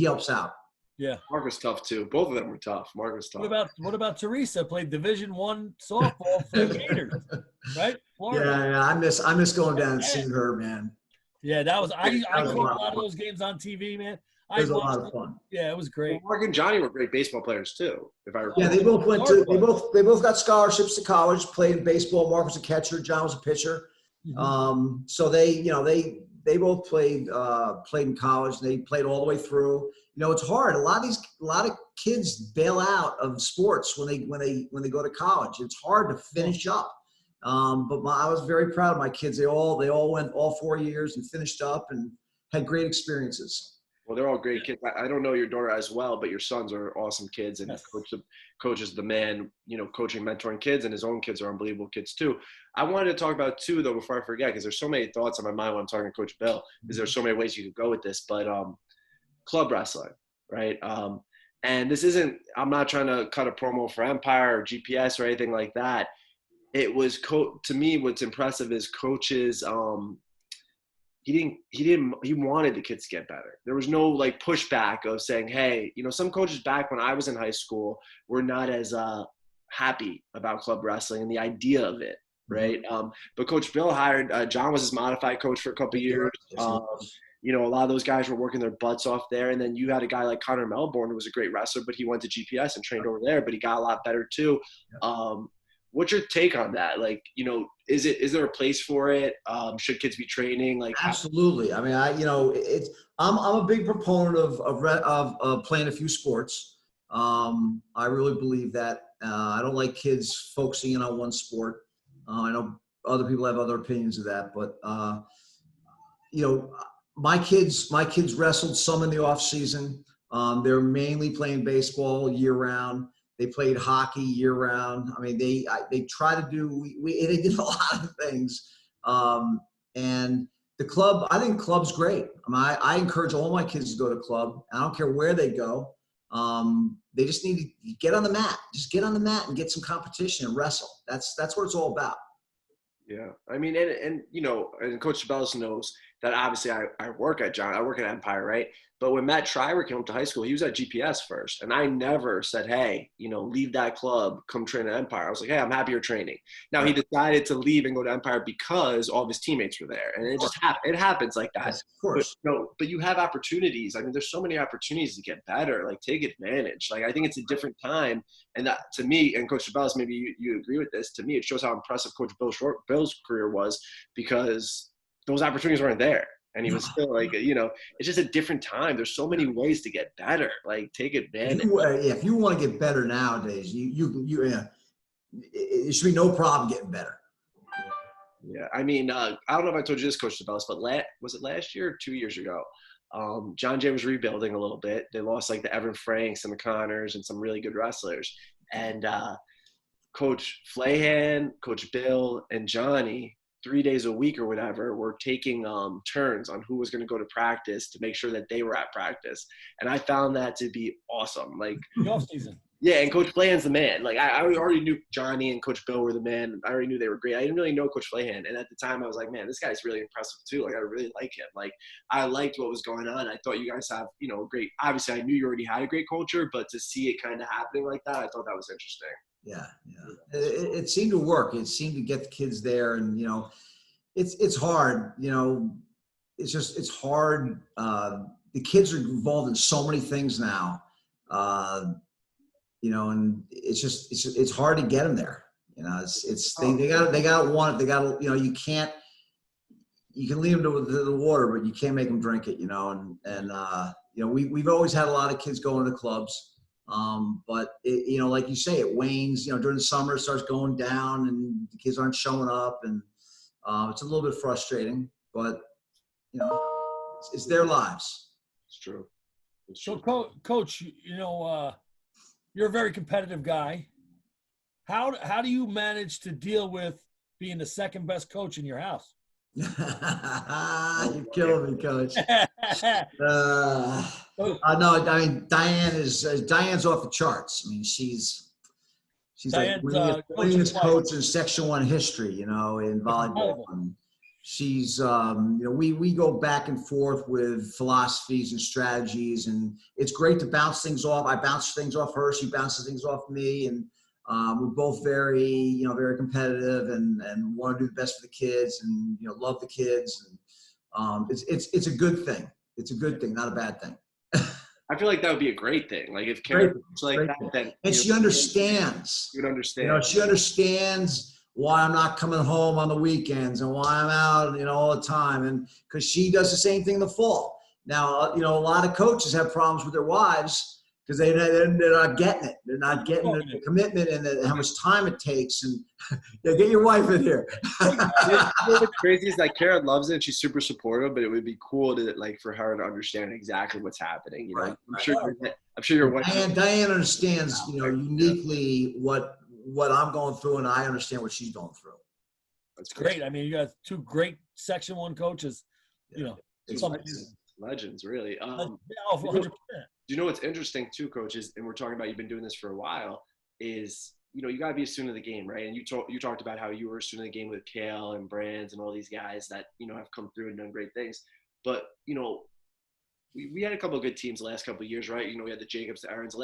Speaker 3: helps out.
Speaker 2: Yeah,
Speaker 1: Mark was tough too. Both of them were tough. Mark was tough.
Speaker 2: What about Teresa? Played Division I softball for the Gators, right? Florida.
Speaker 3: Yeah. I miss going down and seeing her, man.
Speaker 2: Yeah, that was I caught a lot of those games on TV, man.
Speaker 3: It was a lot of fun.
Speaker 2: Yeah, it was great.
Speaker 1: Well, Mark and Johnny were great baseball players too, if I recall.
Speaker 3: Yeah, they both got scholarships to college. Played baseball. Mark was a catcher. John was a pitcher. Mm-hmm. So they both played in college. They played all the way through. It's hard. A lot of kids bail out of sports when they go to college. It's hard to finish up. But I was very proud of my kids. They all went all 4 years and finished up and had great experiences.
Speaker 1: Well, they're all great kids. I don't know your daughter as well, but your sons are awesome kids, and Coach is the man, coaching, mentoring kids, and his own kids are unbelievable kids too. I wanted to talk about two though before I forget, because there's so many thoughts on my mind when I'm talking to Coach Bill, because there's so many ways you could go with this, but club wrestling, right? And this isn't, I'm not trying to cut a promo for Empire or GPS or anything like that. It was, to me, what's impressive is Coach's, he wanted the kids to get better. There was no like pushback of saying, hey, some coaches back when I was in high school were not as happy about club wrestling and the idea of it, right? But Coach Bill hired, John was his modified coach for a couple of years. A lot of those guys were working their butts off there. And then you had a guy like Connor Melbourne, who was a great wrestler, but he went to GPS and trained over there, but he got a lot better too. What's your take on that? Like, is there a place for it? Should kids be training? Like,
Speaker 3: absolutely. I mean, I'm a big proponent of playing a few sports. I really believe that. I don't like kids focusing in on one sport. I know other people have other opinions of that, but my kids wrestled some in the off season. They're mainly playing baseball year round. They played hockey year round. I mean, they try to do, they did a lot of things. And the club, I think club's great. I encourage all my kids to go to club. I don't care where they go. They just need to get on the mat. Just get on the mat and get some competition and wrestle. That's what it's all about.
Speaker 1: Yeah. I mean, and you know, and Coach Bellis knows that obviously I work at Empire, right? But when Matt Schreiber came up to high school, he was at GPS first. And I never said, hey, you know, leave that club, come train at Empire. I was like, hey, I'm happy you're training. Now he decided to leave and go to Empire because all of his teammates were there. And it just it happens like that.
Speaker 3: Yes, of course.
Speaker 1: But, no, but you have opportunities. I mean, there's so many opportunities to get better. Like, take advantage. Like, I think it's a different time. And that, to me, and Coach Bellis, maybe you agree with this, to me, it shows how impressive Coach Bill's career was, because those opportunities weren't there. And he was still like, you know, it's just a different time. There's so many ways to get better. Like, take advantage.
Speaker 3: If you want to get better nowadays, it should be no problem getting better.
Speaker 1: Yeah. I mean, I don't know if I told you this, Coach Bellis, but was it last year or 2 years ago? John Jay was rebuilding a little bit. They lost like the Evan Franks and the Connors and some really good wrestlers. And Coach Flahan, Coach Bill, and Johnny, 3 days a week or whatever, were taking turns on who was going to go to practice to make sure that they were at practice. And I found that to be awesome. Like,
Speaker 2: off season.
Speaker 1: Yeah, and Coach Flahan's the man. Like, I already knew Johnny and Coach Bill were the man. I already knew they were great. I didn't really know Coach Flahan. And at the time, I was like, man, this guy's really impressive too. Like, I really like him. Like, I liked what was going on. I thought you guys have, you know, great – obviously, I knew you already had a great culture, but to see it kind of happening like that, I thought that was interesting.
Speaker 3: Yeah. It seemed to work. It seemed to get the kids there. And, you know, it's hard. You know, it's hard. The kids are involved in so many things now. You know, and it's hard to get them there. You know, they got to want it. They got to, you know, you can lead them to the water, but you can't make them drink it. You know, and you know, we've always had a lot of kids going to clubs, but you know, like you say, it wanes. You know, during the summer it starts going down, and the kids aren't showing up, and it's a little bit frustrating. But you know, it's their lives.
Speaker 1: It's true.
Speaker 2: So, Coach, you know. You're a very competitive guy. How do you manage to deal with being the second best coach in your house?
Speaker 3: You're killing me, Coach. No, I mean, Diane's off the charts. I mean, she's Diane's, like winningest coach in Section 1 history, you know, in volleyball. And she's, you know, we go back and forth with philosophies and strategies, and it's great to bounce things off. I bounce things off her. She bounces things off me, and we're both very, you know, very competitive and want to do the best for the kids, and, you know, love the kids. And it's a good thing. It's a good thing, not a bad thing.
Speaker 1: I feel like that would be a great thing. Like, if Karen was like that, then
Speaker 3: and she understands.
Speaker 1: You would understand.
Speaker 3: You know, she understands why I'm not coming home on the weekends and why I'm out, you know, all the time. And because she does the same thing in the fall. Now, you know, a lot of coaches have problems with their wives because they're not getting it. They're not getting the commitment and how much time it takes. And yeah, get your wife in here.
Speaker 1: What's crazy is that Karen loves it. She's super supportive, but it would be cool to, like, for her to understand exactly what's happening. You know,
Speaker 3: right.
Speaker 1: I'm sure your wife.
Speaker 3: Diane understands, you know, uniquely what I'm going through, and I understand what she's going through.
Speaker 2: That's great. I mean, you got two great Section 1 coaches. You know,
Speaker 1: legends, really.
Speaker 2: 100%.
Speaker 1: You know what's interesting too, coaches, and we're talking about, you've been doing this for a while, is, you know, you got to be a student of the game, right? And you talked about how you were a student of the game with Kale and Brands and all these guys that, you know, have come through and done great things. But, you know, we had a couple of good teams the last couple of years, right? You know, we had the Jacobs, the Aarons,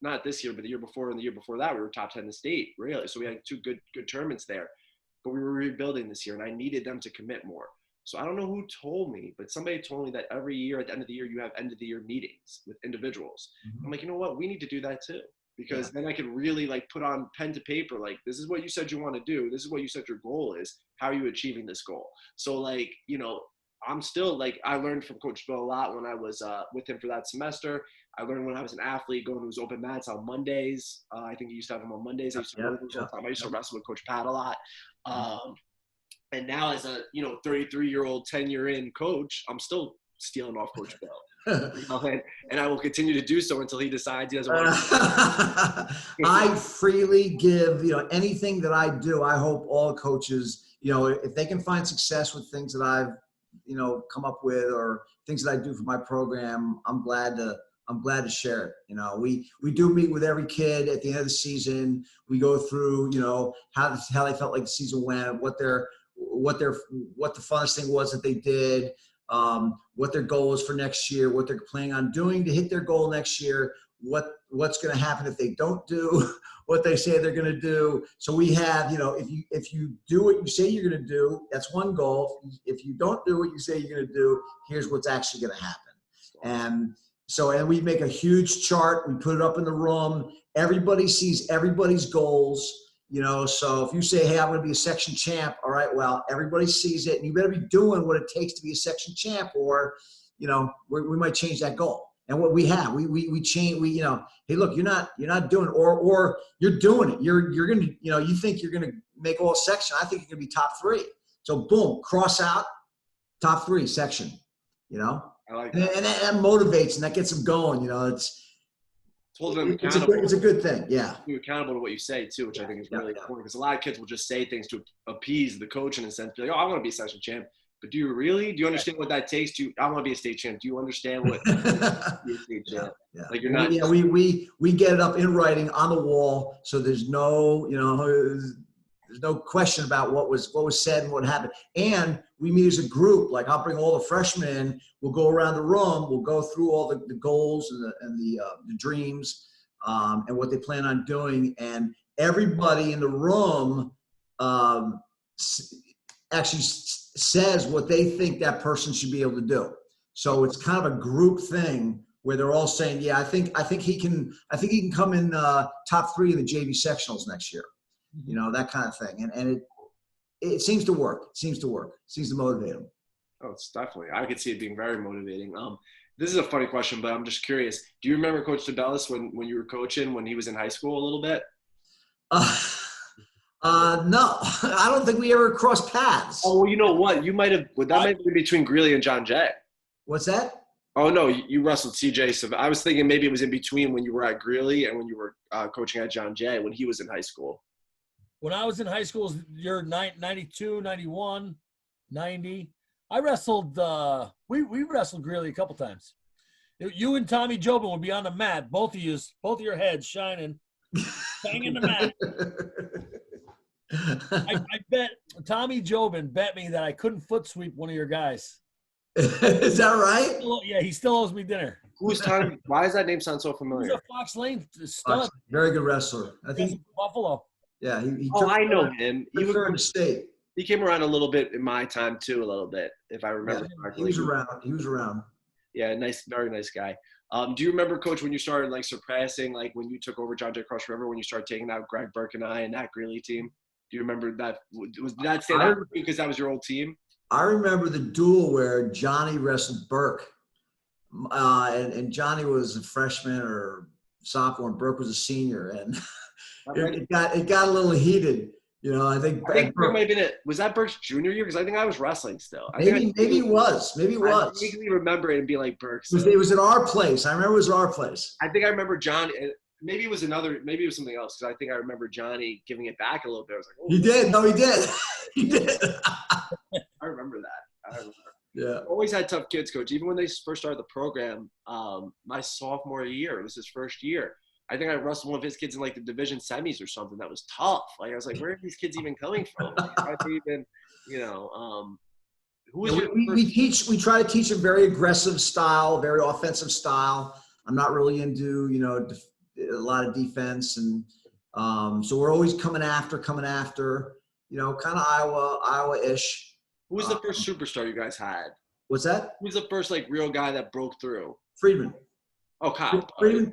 Speaker 1: not this year, but the year before and the year before that, we were top 10 in the state, really. So we had two good tournaments there. But we were rebuilding this year, and I needed them to commit more. So I don't know who told me, but somebody told me that every year at the end of the year, you have end of the year meetings with individuals. Mm-hmm. I'm like, you know what? We need to do that too, because then I could really, like, put on pen to paper, like, this is what you said you want to do. This is what you said your goal is. How are you achieving this goal? So, like, you know, I'm still, like, I learned from Coach Bill a lot when I was with him for that semester. I learned when I was an athlete going to his open mats on Mondays. I think he used to have them on Mondays. I used to I used to wrestle with Coach Pat a lot. And now as a, you know, 33-year-old, 10-year-in coach, I'm still stealing off Coach Bill. You know, and I will continue to do so until he decides he doesn't want to.
Speaker 3: I freely give, you know, anything that I do. I hope all coaches, you know, if they can find success with things that I've, you know, come up with, or things that I do for my program, I'm glad to I'm glad to share it. You know, we do meet with every kid at the end of the season. We go through, you know, how they felt like the season went, what the funnest thing was that they did, what their goal is for next year, what they're planning on doing to hit their goal next year, what's going to happen if they don't do what they say they're going to do. So we have, you know, if you do what you say you're going to do, that's one goal. If you don't do what you say you're going to do, here's what's actually going to happen. And we make a huge chart. We put it up in the room. Everybody sees everybody's goals. You know, so if you say, hey, I'm going to be a section champ, all right, well, everybody sees it, and you better be doing what it takes to be a section champ, or, you know, we might change that goal. And what we have, we change, you know, hey, look, you're not doing it, or you're doing it. You're going to, you know, you think you're going to make all section. I think you're going to be top 3. So boom, cross out, top 3 section, you know.
Speaker 1: I like that.
Speaker 3: And that motivates, and that gets them going, you know. It's a good thing, yeah.
Speaker 1: You're accountable to what you say too, which I think is really important, because a lot of kids will just say things to appease the coach in a sense, be like, oh, I want to be a section champ. But do you really? Do you understand what that takes? I want to be a state champ. Do you understand what be a state champ?
Speaker 3: Yeah.
Speaker 1: Like you're not.
Speaker 3: Yeah, we get it up in writing on the wall, so there's no, you know, there's no question about what was said and what happened. And we meet as a group. Like I'll bring all the freshmen in. We'll go around the room. We'll go through all the goals and the dreams and what they plan on doing. And everybody in the room actually says what they think that person should be able to do. So it's kind of a group thing where they're all saying, yeah, I think he can come in top 3 of the JV sectionals next year. You know, that kind of thing. And it seems to work. It seems to motivate them.
Speaker 1: Oh, it's definitely. I could see it being very motivating. This is a funny question, but I'm just curious. Do you remember Coach DeBellis when you were coaching, when he was in high school a little bit?
Speaker 3: No, I don't think we ever crossed paths.
Speaker 1: Oh, well, you know what? You might have. That might be between Greeley and John Jay.
Speaker 3: What's that?
Speaker 1: Oh no, you wrestled CJ. So I was thinking maybe it was in between when you were at Greeley and when you were coaching at John Jay when he was in high school.
Speaker 2: When I was in high school, you're 92, 91, 90. I wrestled. We wrestled Greeley a couple times. You and Tommy Jobin would be on the mat, both of your heads shining, banging the mat. I bet Tommy Jobin bet me that I couldn't foot sweep one of your guys.
Speaker 3: Is that right?
Speaker 2: Yeah, he still owes me dinner.
Speaker 1: Who's Tommy? Why does that name sound so familiar?
Speaker 2: He's a Fox Lane stud.
Speaker 3: Very good wrestler. I think
Speaker 2: Buffalo.
Speaker 3: Yeah, he
Speaker 1: I know him.
Speaker 3: He
Speaker 1: came around a little bit in my time too, a little bit, if I remember correctly.
Speaker 3: He was around.
Speaker 1: Yeah, nice, very nice guy. Do you remember, Coach, when you started like surpassing, like when you took over John Jay Cross River, when you started taking out Greg Burke and I and that Greeley team? Do you remember that? Did that stand out because that was your old team?
Speaker 3: I remember the duel where Johnny wrestled Burke, and Johnny was a freshman or sophomore, and Burke was a senior, and it got a little heated. You know, I think
Speaker 1: Burke might have been was that Burke's junior year? Because I think I was wrestling still.
Speaker 3: Maybe it was. Maybe it was.
Speaker 1: I vaguely remember it and be like Burke.
Speaker 3: So. It was at our place. I remember it was at our place.
Speaker 1: I think I remember Johnny. Maybe it was something else, because I think I remember Johnny giving it back a little bit. I was like, oh.
Speaker 3: He did. No, he did. He did.
Speaker 1: I remember that.
Speaker 3: Yeah.
Speaker 1: Always had tough kids, Coach. Even when they first started the program, my sophomore year, it was his first year. I think I wrestled one of his kids in like the division semis or something. That was tough. Like I was like, where are these kids even coming from? Like, how do you even, you know, who is
Speaker 3: we try to teach a very aggressive style, very offensive style. I'm not really into, you know, a lot of defense, and so we're always coming after, you know, kind of Iowa-ish.
Speaker 1: Who was the first superstar you guys had?
Speaker 3: What's that?
Speaker 1: Who was the first like real guy that broke through?
Speaker 3: Friedman.
Speaker 1: Oh, Kyle.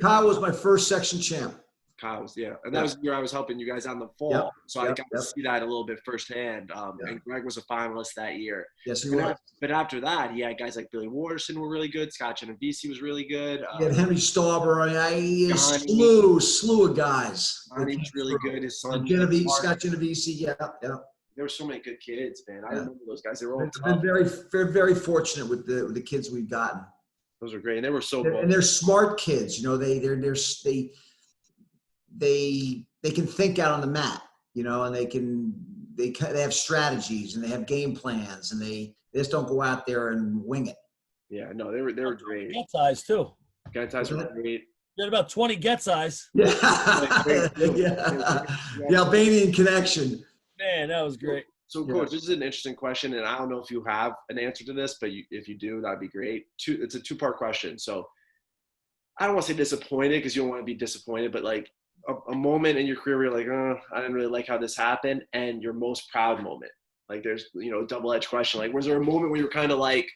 Speaker 3: Kyle was my first section champ.
Speaker 1: Kyle was, yeah. And that was the year I was helping you guys on the fall.
Speaker 3: Yep.
Speaker 1: So I got to see that a little bit firsthand. And Greg was a finalist that year.
Speaker 3: Yes, he was.
Speaker 1: But after that, he had guys like Billy Waterson were really good. Scott Genovese was really good.
Speaker 3: He had Henry Stauber. A slew of guys.
Speaker 1: He was really good. His son.
Speaker 3: Scott Genovese, yeah.
Speaker 1: There were so many good kids, man. I remember those guys. They were all tough.
Speaker 3: I've been very fortunate with the kids we've gotten.
Speaker 1: Those are great, and they were so.
Speaker 3: And they're smart kids, you know. They can think out on the mat, you know, and they have strategies and they have game plans, and they just don't go out there and wing it.
Speaker 1: Yeah, no, they were great.
Speaker 2: That size too.
Speaker 1: Gets-Eyes were great.
Speaker 2: You had about 20 Gets-Eyes.
Speaker 3: Yeah. The Albanian connection.
Speaker 2: Man, that was great.
Speaker 1: So, Coach, this is an interesting question, and I don't know if you have an answer to this, but if you do, that'd be great. It's a two-part question. So, I don't want to say disappointed because you don't want to be disappointed, but like a moment in your career where you're like, oh, I didn't really like how this happened, and your most proud moment. Like, there's, a double-edged question. Like, was there a moment where you were kind of like,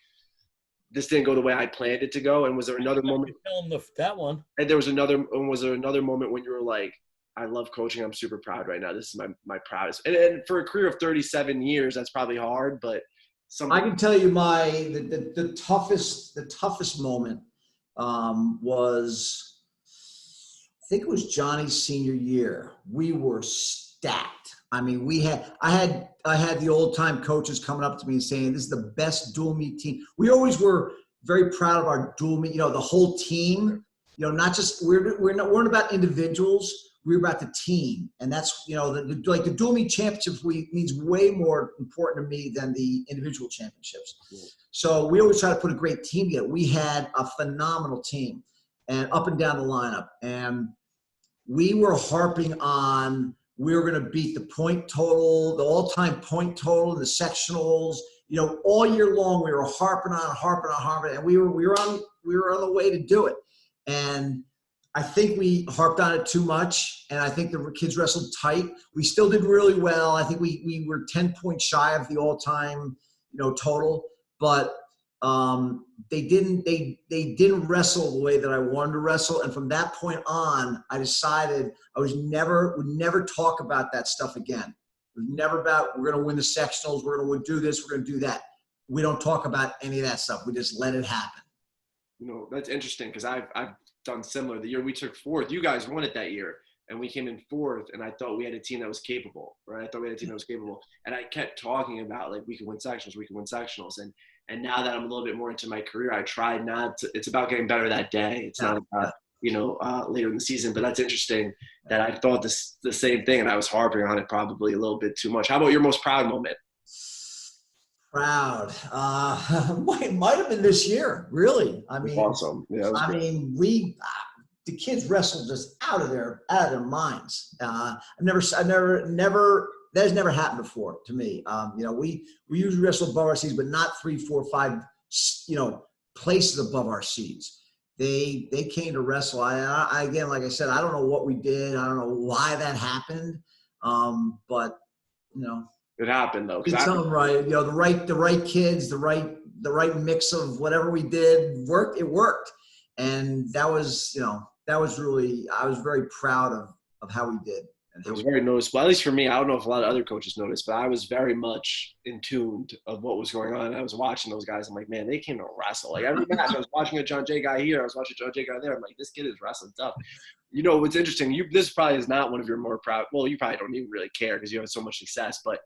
Speaker 1: this didn't go the way I planned it to go? And was there another moment?
Speaker 2: Tell them that one.
Speaker 1: And was there another moment when you were like, I love coaching. I'm super proud right now. This is my proudest. And for a career of 37 years, that's probably hard, but
Speaker 3: I can tell you the toughest moment was, I think it was Johnny's senior year. We were stacked. I mean, I had the old time coaches coming up to me and saying, this is the best dual meet team. We always were very proud of our dual meet, the whole team, not just, we weren't about individuals. We were about the team. And that's, the dual meet championships means way more important to me than the individual championships. Cool. So we always try to put a great team together. We had a phenomenal team and up and down the lineup. And we were harping on, we were going to beat the point total, the all-time point total, the sectionals, all year long. We were harping on, and we were on the way to do it. And I think we harped on it too much, and I think the kids wrestled tight. We still did really well. I think we were 10 points shy of the all-time, total, but they didn't wrestle the way that I wanted to wrestle. And from that point on, I decided I would never talk about that stuff again. It was never about, we're going to win the sectionals, we're going to do this, we're going to do that. We don't talk about any of that stuff. We just let it happen.
Speaker 1: That's interesting because I've done similar. The year we took fourth, you guys won it that year, and we came in fourth, and I thought we had a team that was capable, right? I thought we had a team that was capable, and I kept talking about, like, we can win sectionals, and now that I'm a little bit more into my career, I try not to – it's about getting better that day. It's not about, later in the season, but that's interesting that I thought the same thing, and I was harping on it probably a little bit too much. How about your most proud moment?
Speaker 3: Proud. Might have been this year, really. I mean,
Speaker 1: awesome. Yeah,
Speaker 3: the kids wrestled just out of their minds. That has never happened before to me. We usually wrestle above our seeds, but not 3, 4, 5, places above our seeds. They came to wrestle. I again, like I said, I don't know what we did. I don't know why that happened. But
Speaker 1: it happened though.
Speaker 3: Did something right. The right kids, the right mix of whatever we did worked. It worked, and that was really, I was very proud of how we did.
Speaker 1: It was very noticeable, at least for me. I don't know if a lot of other coaches noticed, but I was very much in tune of what was going on. I was watching those guys. I'm like, man, they came to wrestle. Like every match, I was watching a John Jay guy here. I was watching a John Jay guy there. I'm like, this kid is wrestling tough. What's interesting, this probably is not one of your more proud – well, you probably don't even really care because you have so much success. But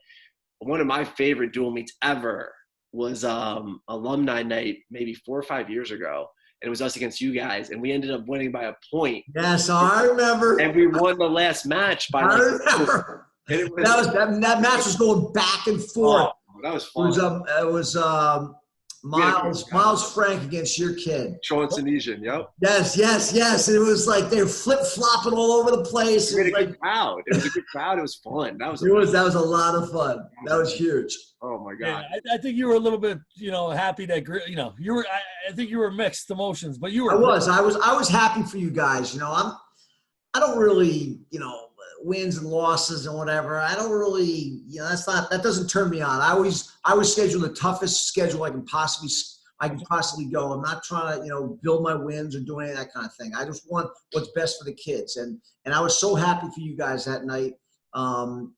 Speaker 1: one of my favorite dual meets ever was alumni night maybe 4 or 5 years ago. And it was us against you guys, and we ended up winning by a point.
Speaker 3: Yes, I remember.
Speaker 1: And we won the last match by.
Speaker 3: I remember. That match was going back and forth.
Speaker 1: Oh, that was fun.
Speaker 3: It was Miles Frank against your kid.
Speaker 1: Sean Sinesian, yep.
Speaker 3: Yes. It was like they were flip-flopping all over the place.
Speaker 1: It was a good crowd. It was a good crowd. It was fun. That was
Speaker 3: a lot of fun. That was huge.
Speaker 1: Oh my God.
Speaker 2: Yeah, I think you were a little bit, happy that you were. I think you were mixed emotions, but you were.
Speaker 3: I was happy for you guys. I don't really, wins and losses and whatever. I don't really, that doesn't turn me on. I always schedule the toughest schedule I can possibly go. I'm not trying to, build my wins or do any of that kind of thing. I just want what's best for the kids. And I was so happy for you guys that night. And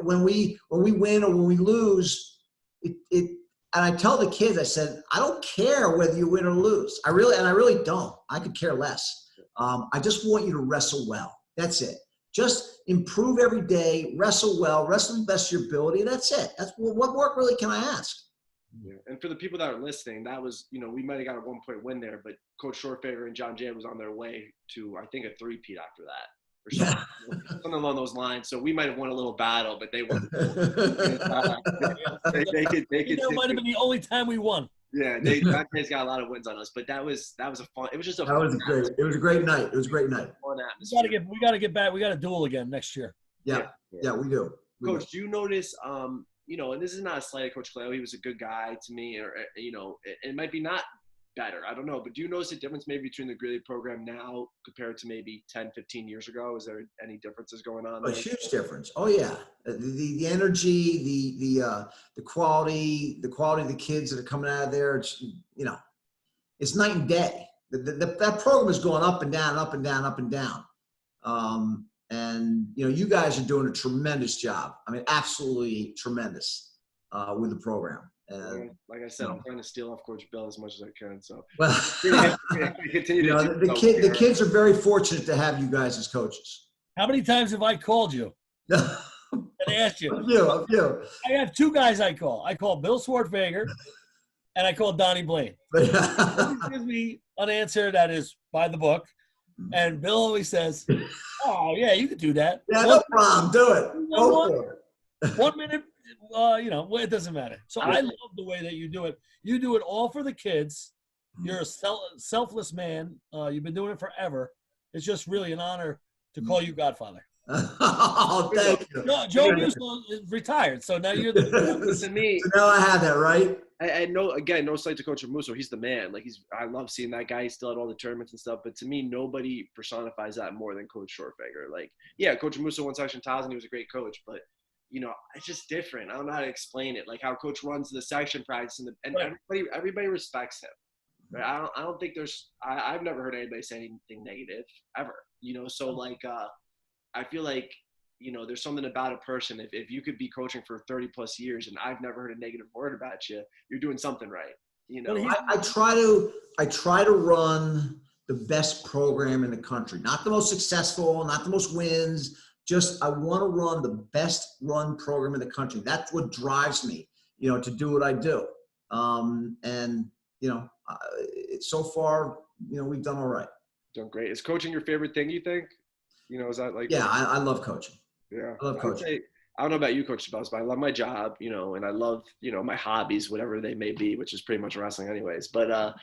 Speaker 3: when we win or when we lose, and I tell the kids, I said, I don't care whether you win or lose. I really don't. I could care less. I just want you to wrestle well. That's it. Just improve every day, wrestle well, wrestle to the best of your ability. That's it. That's what more really can I ask?
Speaker 1: Yeah. And for the people that are listening, that was, we might have got a 1-point win there, but Coach Swertfager and John Jay was on their way to, I think, a 3-peat after that. Or something along those lines. So we might have won a little battle, but they won. They could.
Speaker 2: That might have been the only time we won.
Speaker 1: Yeah, Dante's got a lot of wins on us, but that was a fun. It was just a.
Speaker 3: That was great. It was a great night. It was a great night.
Speaker 1: Fun atmosphere.
Speaker 2: We gotta get back. We got to duel again next year.
Speaker 3: Yeah, we do.
Speaker 1: Coach, do you notice? And this is not a slight at Coach Cleo. He was a good guy to me, or it might be not better. I don't know, but do you notice a difference maybe between the Greeley program now compared to maybe 10, 15 years ago? Is there any differences going on?
Speaker 3: A huge difference. Oh yeah, the energy, the quality of the kids that are coming out of there. It's it's night and day. That program is going up and down, up and down, up and down. And you guys are doing a tremendous job. I mean, absolutely tremendous with the program. And,
Speaker 1: like I said, I'm trying to steal off Coach Bill as much as I can. So,
Speaker 3: well, the kids are very fortunate to have you guys as coaches.
Speaker 2: How many times have I called you and asked you?
Speaker 3: A few.
Speaker 2: I have two guys I call. I call Bill Swertfager, and I call Donnie Blaine. He gives me an answer that is by the book, and Bill always says, "Oh yeah, you could do that."
Speaker 3: Yeah, no problem. Do it. Go for it.
Speaker 2: 1 minute. It doesn't matter. So I love the way that you do it. You do it all for the kids. You're a selfless man. You've been doing it forever. It's just really an honor to call you Godfather.
Speaker 3: Oh, thank you.
Speaker 2: No, Joe Musso is retired, so now you're the.
Speaker 1: Listen to me.
Speaker 3: So now I have that, right?
Speaker 1: I know, again, no slight to Coach Musso. He's the man. Like I love seeing that guy. He's still at all the tournaments and stuff. But to me, nobody personifies that more than Coach Swertfager. Like, yeah, Coach Musso won Section 1000. He was a great coach, but it's just different. I don't know how to explain it. Like how Coach runs the section practice and everybody respects him. Right? I don't think I've never heard anybody say anything negative ever. So like I feel like there's something about a person. If you could be coaching for 30 plus years and I've never heard a negative word about you, you're doing something right.
Speaker 3: I try to run the best program in the country. Not the most successful, not the most wins. Just I want to run the best run program in the country. That's what drives me, to do what I do. So far, we've done all right.
Speaker 1: Done great. Is coaching your favorite thing, you think? Is that like?
Speaker 3: Yeah, I love coaching.
Speaker 1: Yeah,
Speaker 3: I love coaching.
Speaker 1: I don't know about you, Coach Sabels, but I love my job, and I love, my hobbies, whatever they may be, which is pretty much wrestling anyways. But, I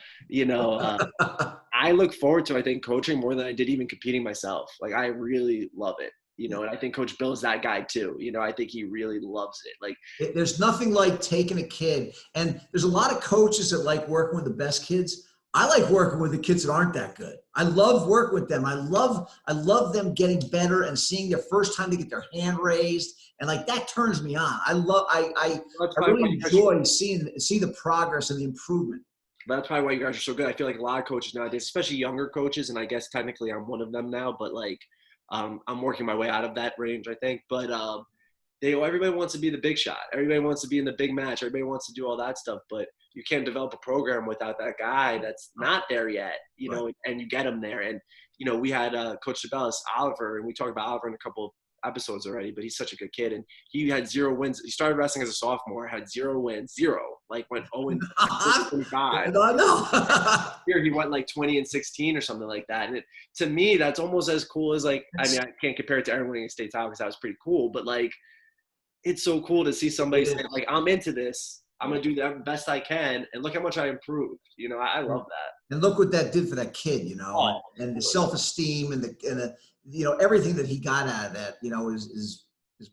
Speaker 1: look forward to, I think, coaching more than I did even competing myself. Like, I really love it. And I think Coach Bill is that guy too. I think he really loves it. Like,
Speaker 3: there's nothing like taking a kid, and there's a lot of coaches that like working with the best kids. I like working with the kids that aren't that good. I love working with them. I love them getting better and seeing their first time to get their hand raised, and like that turns me on. I really enjoy seeing the progress and the improvement.
Speaker 1: That's probably why you guys are so good. I feel like a lot of coaches nowadays, especially younger coaches, and I guess technically I'm one of them now, but like. I'm working my way out of that range, I think. But everybody wants to be the big shot. Everybody wants to be in the big match. Everybody wants to do all that stuff. But you can't develop a program without that guy that's not there yet,
Speaker 3: right.
Speaker 1: And you get him there. And, we had Coach Sabellis, Oliver, and we talked about Oliver in a couple of episodes already, but he's such a good kid. And he had 0 wins. He started wrestling as a sophomore, had 0 wins, 0. Like went 0-25.
Speaker 3: I know.
Speaker 1: Here he went like 20-16 or something like that. And to me, that's almost as cool as like, I mean, I can't compare it to Aaron winning a state title because that was pretty cool, but like, it's so cool to see somebody say like, I'm into this. I'm going to do the best I can. And look how much I improved. I love that.
Speaker 3: And look what that did for that kid, and the self-esteem and the everything that he got out of that, is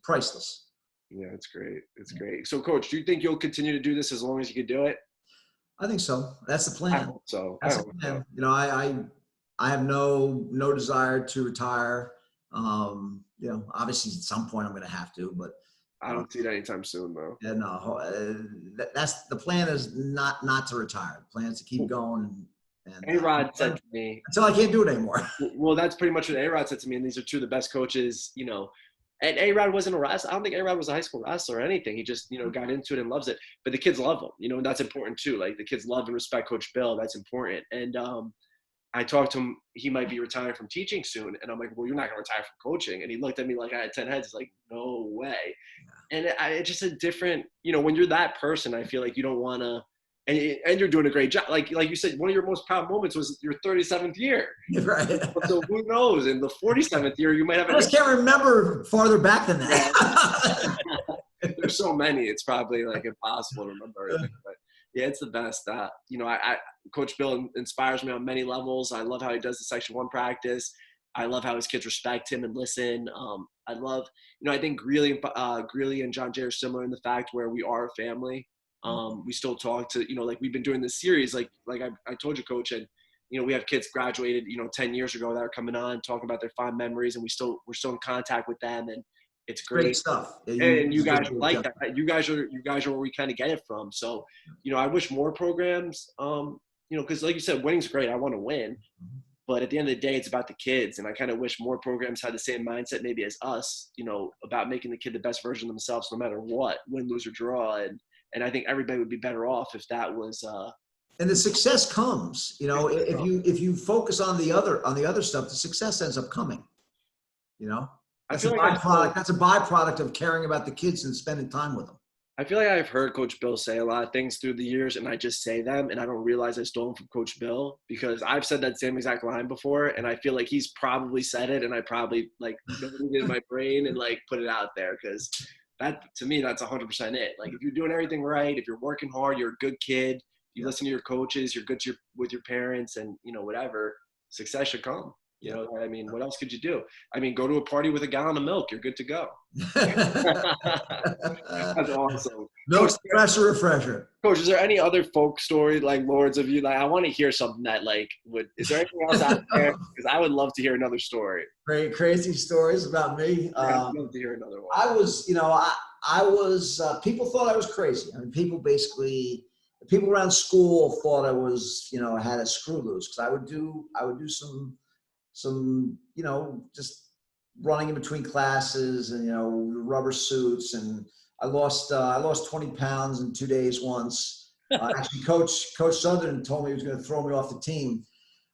Speaker 3: priceless.
Speaker 1: Yeah, it's great. It's great. So, Coach, do you think you'll continue to do this as long as you can do it?
Speaker 3: I think so. That's the plan.
Speaker 1: I hope so.
Speaker 3: That's the plan. I have no desire to retire. Obviously at some point I'm going to have to, but
Speaker 1: I don't see it anytime soon, though.
Speaker 3: Yeah, no, that's the plan is not to retire. The plan is to keep going. And
Speaker 1: A-Rod said to me
Speaker 3: until I can't do it anymore.
Speaker 1: Well, that's pretty much what A-Rod said to me, and these are two of the best coaches, And A-Rod wasn't a wrestler. I don't think A-Rod was a high school wrestler or anything. He just, got into it and loves it. But the kids love him, and that's important too. Like the kids love and respect Coach Bill. That's important. And I talked to him. He might be retiring from teaching soon. And I'm like, well, you're not going to retire from coaching. And he looked at me like I had 10 heads. He's like, no way. And it's just a different, when you're that person, I feel like you don't want to. And you're doing a great job. Like you said, one of your most proud moments was your 37th year.
Speaker 3: Right.
Speaker 1: So who knows? In the 47th year, you might have.
Speaker 3: I just can't remember farther back than that.
Speaker 1: There's so many. It's probably like impossible to remember everything. But Yeah, it's the best. Coach Bill inspires me on many levels. I love how he does the Section 1 practice. I love how his kids respect him and listen. I love, I think Greeley and John Jay are similar in the fact where we are a family. We still talk to, like we've been doing this series, like I told you, Coach, and we have kids graduated, 10 years ago that are coming on, talking about their fond memories, and we're still in contact with them, and it's great
Speaker 3: stuff. Yeah,
Speaker 1: and you guys are like that. You guys are where we kind of get it from. So, I wish more programs, because like you said, winning's great. I want to win. But at the end of the day, it's about the kids. And I kind of wish more programs had the same mindset maybe as us, about making the kid the best version of themselves no matter what, win, lose, or draw. And I think everybody would be better off if that was
Speaker 3: and the success comes, if you focus on the other stuff, the success ends up coming. That's a byproduct. That's a byproduct of caring about the kids and spending time with them.
Speaker 1: I feel like I've heard Coach Bill say a lot of things through the years, and I just say them, and I don't realize I stole them from Coach Bill because I've said that same exact line before, and I feel like he's probably said it, and I probably noted it in my brain and put it out there because that, to me, that's 100% it. Like if you're doing everything right, if you're working hard, you're a good kid, you listen to your coaches, you're good with your parents, and whatever, success should come. What else could you do? Go to a party with a gallon of milk. You're good to go. That's awesome.
Speaker 3: Milk's refresher.
Speaker 1: Coach, is there any other folk story like Lords of You? I want to hear something that is there anything else out there? Because I would love to hear another story.
Speaker 3: Great, crazy stories about me.
Speaker 1: I'd love to hear another one.
Speaker 3: I was, people thought I was crazy. People around school thought I was, I had a screw loose because I would do some just running in between classes and rubber suits, and I lost 20 pounds in 2 days once. Actually, Coach Sutherland told me he was going to throw me off the team.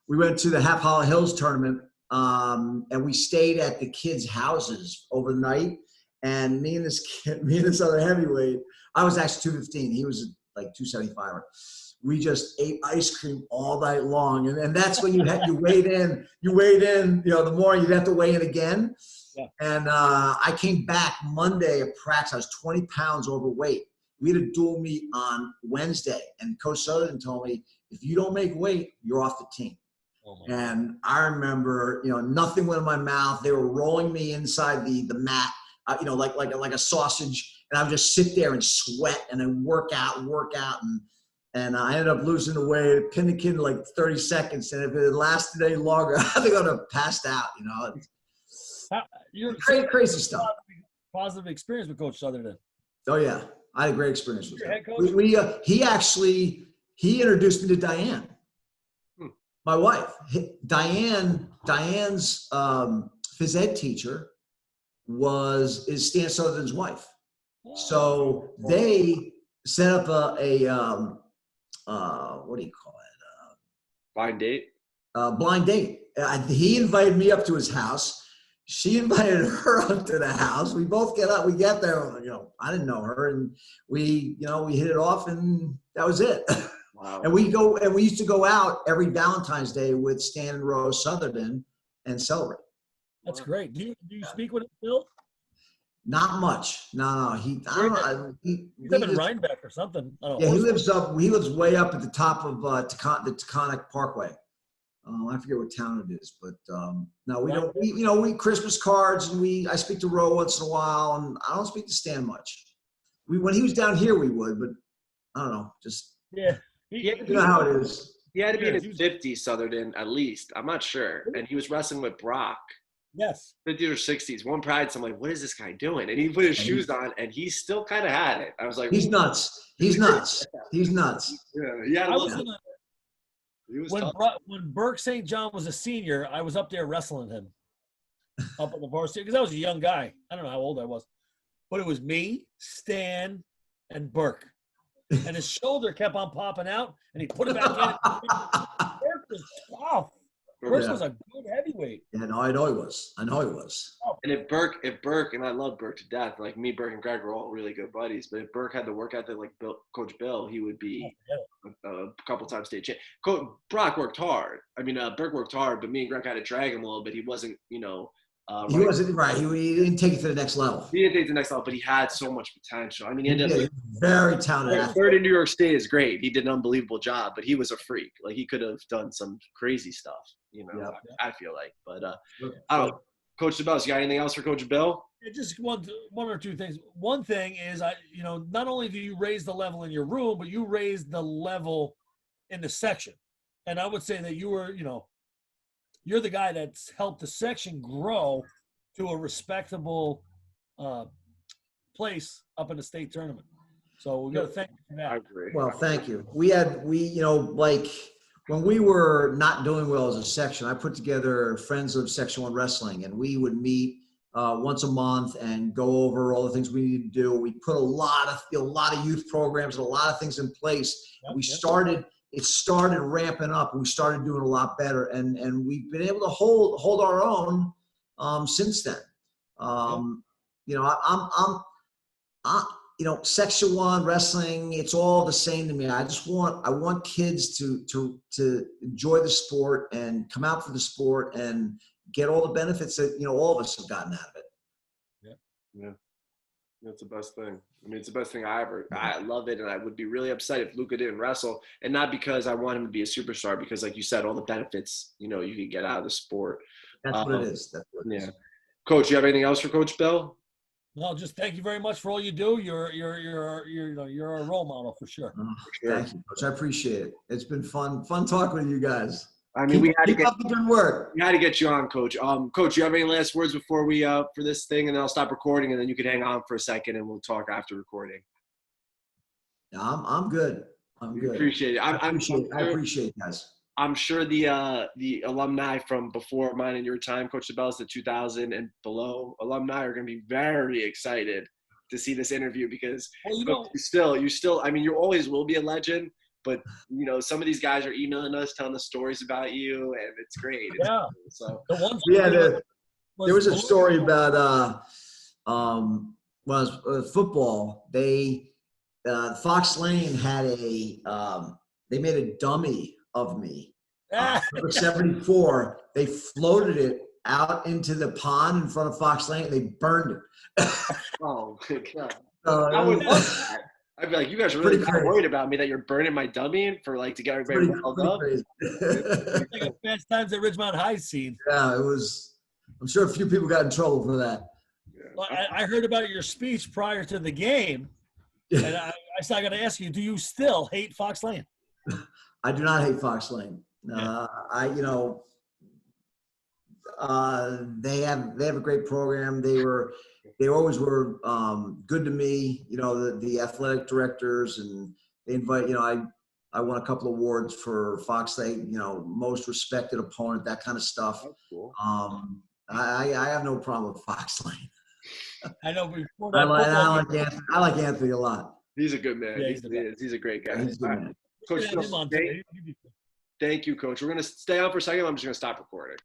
Speaker 3: We went to the Half Hollow Hills tournament, and we stayed at the kids' houses overnight. And me and this other heavyweight, I was actually 215. He was like 275. We just ate ice cream all night long. And that's when you weighed in, the morning you'd have to weigh in again. Yeah. And I came back Monday at practice. I was 20 pounds overweight. We had a dual meet on Wednesday. And Coach Sutherland told me, if you don't make weight, you're off the team. Oh and I remember, nothing went in my mouth. They were rolling me inside the mat, like a sausage. And I would just sit there and sweat and then work out. And I ended up losing the weight, pinned the kid in like 30 seconds. And if it had lasted any longer, I think I would have passed out, Crazy stuff.
Speaker 2: Positive experience with Coach Sutherland.
Speaker 3: Oh, yeah. I had a great experience with him. He introduced me to Diane, my wife. Diane's phys ed teacher is Stan Sutherland's wife. So they set up a what do you call it?
Speaker 1: Blind date?
Speaker 3: Blind date. He invited me up to his house. She invited her up to the house. We both get up. We get there. I didn't know her, and we hit it off, and that was it. Wow. And we used to go out every Valentine's Day with Stan and Rose Sutherland and celebrate.
Speaker 2: That's great. Do you speak with him, Bill?
Speaker 3: Not much. No. He's up
Speaker 2: in Rhinebeck or something.
Speaker 3: Yeah, he lives way up at the top of the Taconic Parkway. I forget what town it is, but no, we don't. We Christmas cards, and I speak to Ro once in a while, and I don't speak to Stan much. When he was down here, we would, but I don't know. Just
Speaker 2: yeah,
Speaker 3: you know how it is.
Speaker 1: He had to be in his 50s, Sutherland, at least. I'm not sure, and he was wrestling with Brock.
Speaker 2: Yes.
Speaker 1: 50s or 60s. One Pride. So I'm like, what is this guy doing? And he put his shoes on, and he still kind of had it. I was like,
Speaker 3: he's nuts. He's nuts. He's nuts.
Speaker 1: Yeah.
Speaker 2: When Burke St. John was a senior, I was up there wrestling him up at the varsity because I was a young guy. I don't know how old I was, but it was me, Stan, and Burke. And his shoulder kept on popping out, and he put it back in. Burke was tough. Burke was a good heavyweight.
Speaker 3: Yeah, no, I know he was.
Speaker 1: And if Burke, and I love Burke to death, like me, Burke, and Greg were all really good buddies. But if Burke had the work ethic like Coach Bill, he would be a couple times state champ. Brock worked hard. Burke worked hard, but me and Greg had to drag him a little bit. He wasn't,
Speaker 3: He wasn't right. He didn't take it to the next level.
Speaker 1: He didn't take it to the next level, but he had so much potential. I mean, he ended up
Speaker 3: very talented.
Speaker 1: Third in New York State is great. He did an unbelievable job, but he was a freak. Like, he could have done some crazy stuff, I feel like. But I don't know. Coach DeBellis, you got anything else for Coach Bill?
Speaker 2: Just one or two things. One thing is, not only do you raise the level in your room, but you raise the level in the section. And I would say that you were, you're the guy that's helped the section grow to a respectable place up in the state tournament. So we got to thank you for that.
Speaker 1: I agree.
Speaker 3: Well, thank you. Like when we were not doing well as a section, I put together Friends of Section 1 Wrestling, and we would meet once a month and go over all the things we need to do. We put a lot of youth programs and a lot of things in place. It started ramping up, and we started doing a lot better, and we've been able to hold our own since then. Section 1 wrestling, it's all the same to me. I want kids to enjoy the sport and come out for the sport and get all the benefits that all of us have gotten out of it.
Speaker 1: Yeah. That's the best thing. I mean, it's the best thing I love it, and I would be really upset if Luka didn't wrestle, and not because I want him to be a superstar, because, like you said, all the benefits you can get out of the sport.
Speaker 3: That's what it is.
Speaker 1: Yeah. Coach, you have anything else for Coach Bill?
Speaker 2: No, just thank you very much for all you do. You're a role model for sure.
Speaker 3: Thank you, Coach. I appreciate it. It's been fun talking with you guys.
Speaker 1: I mean, we had to get
Speaker 3: up the good work.
Speaker 1: We had to get you on, Coach. Coach, you have any last words before we for this thing, and then I'll stop recording, and then you can hang on for a second, and we'll talk after recording.
Speaker 3: No, I'm good. I'm good.
Speaker 1: Appreciate it.
Speaker 3: I appreciate it, guys.
Speaker 1: I'm sure the alumni from before mine and your time, Coach DeBellis, the 2000 and below alumni, are going to be very excited to see this interview, because you still, I mean, you always will be a legend. But, some of these guys are emailing us, telling us stories about you, and it's great.
Speaker 2: Yeah.
Speaker 1: So,
Speaker 3: there was a story about football. Fox Lane had they made a dummy of me. Number 74. They floated it out into the pond in front of Fox Lane, and they burned it.
Speaker 1: Oh, my God. I would love that. I'd be like, you guys are really worried about me that you're burning my dummy to get everybody riled up.
Speaker 2: It's like a Fast Times at Ridgemont High scene.
Speaker 3: Yeah, it was. I'm sure a few people got in trouble for that.
Speaker 1: Yeah.
Speaker 2: Well, I heard about your speech prior to the game, and I got to ask you: do you still hate Fox Lane?
Speaker 3: I do not hate Fox Lane. They have a great program. They always were good to me, the athletic directors, and they invite, I won a couple of awards for Fox Lane, most respected opponent, that kind of stuff.
Speaker 1: That's cool.
Speaker 3: I have no problem with Fox Lane.
Speaker 2: I know. Before
Speaker 3: I like Anthony a lot.
Speaker 1: He's a good man.
Speaker 2: Yeah,
Speaker 1: he's a great guy.
Speaker 3: He's a good man.
Speaker 1: Coach, thank you, Coach. We're going to stay on for a second. I'm just going to stop recording.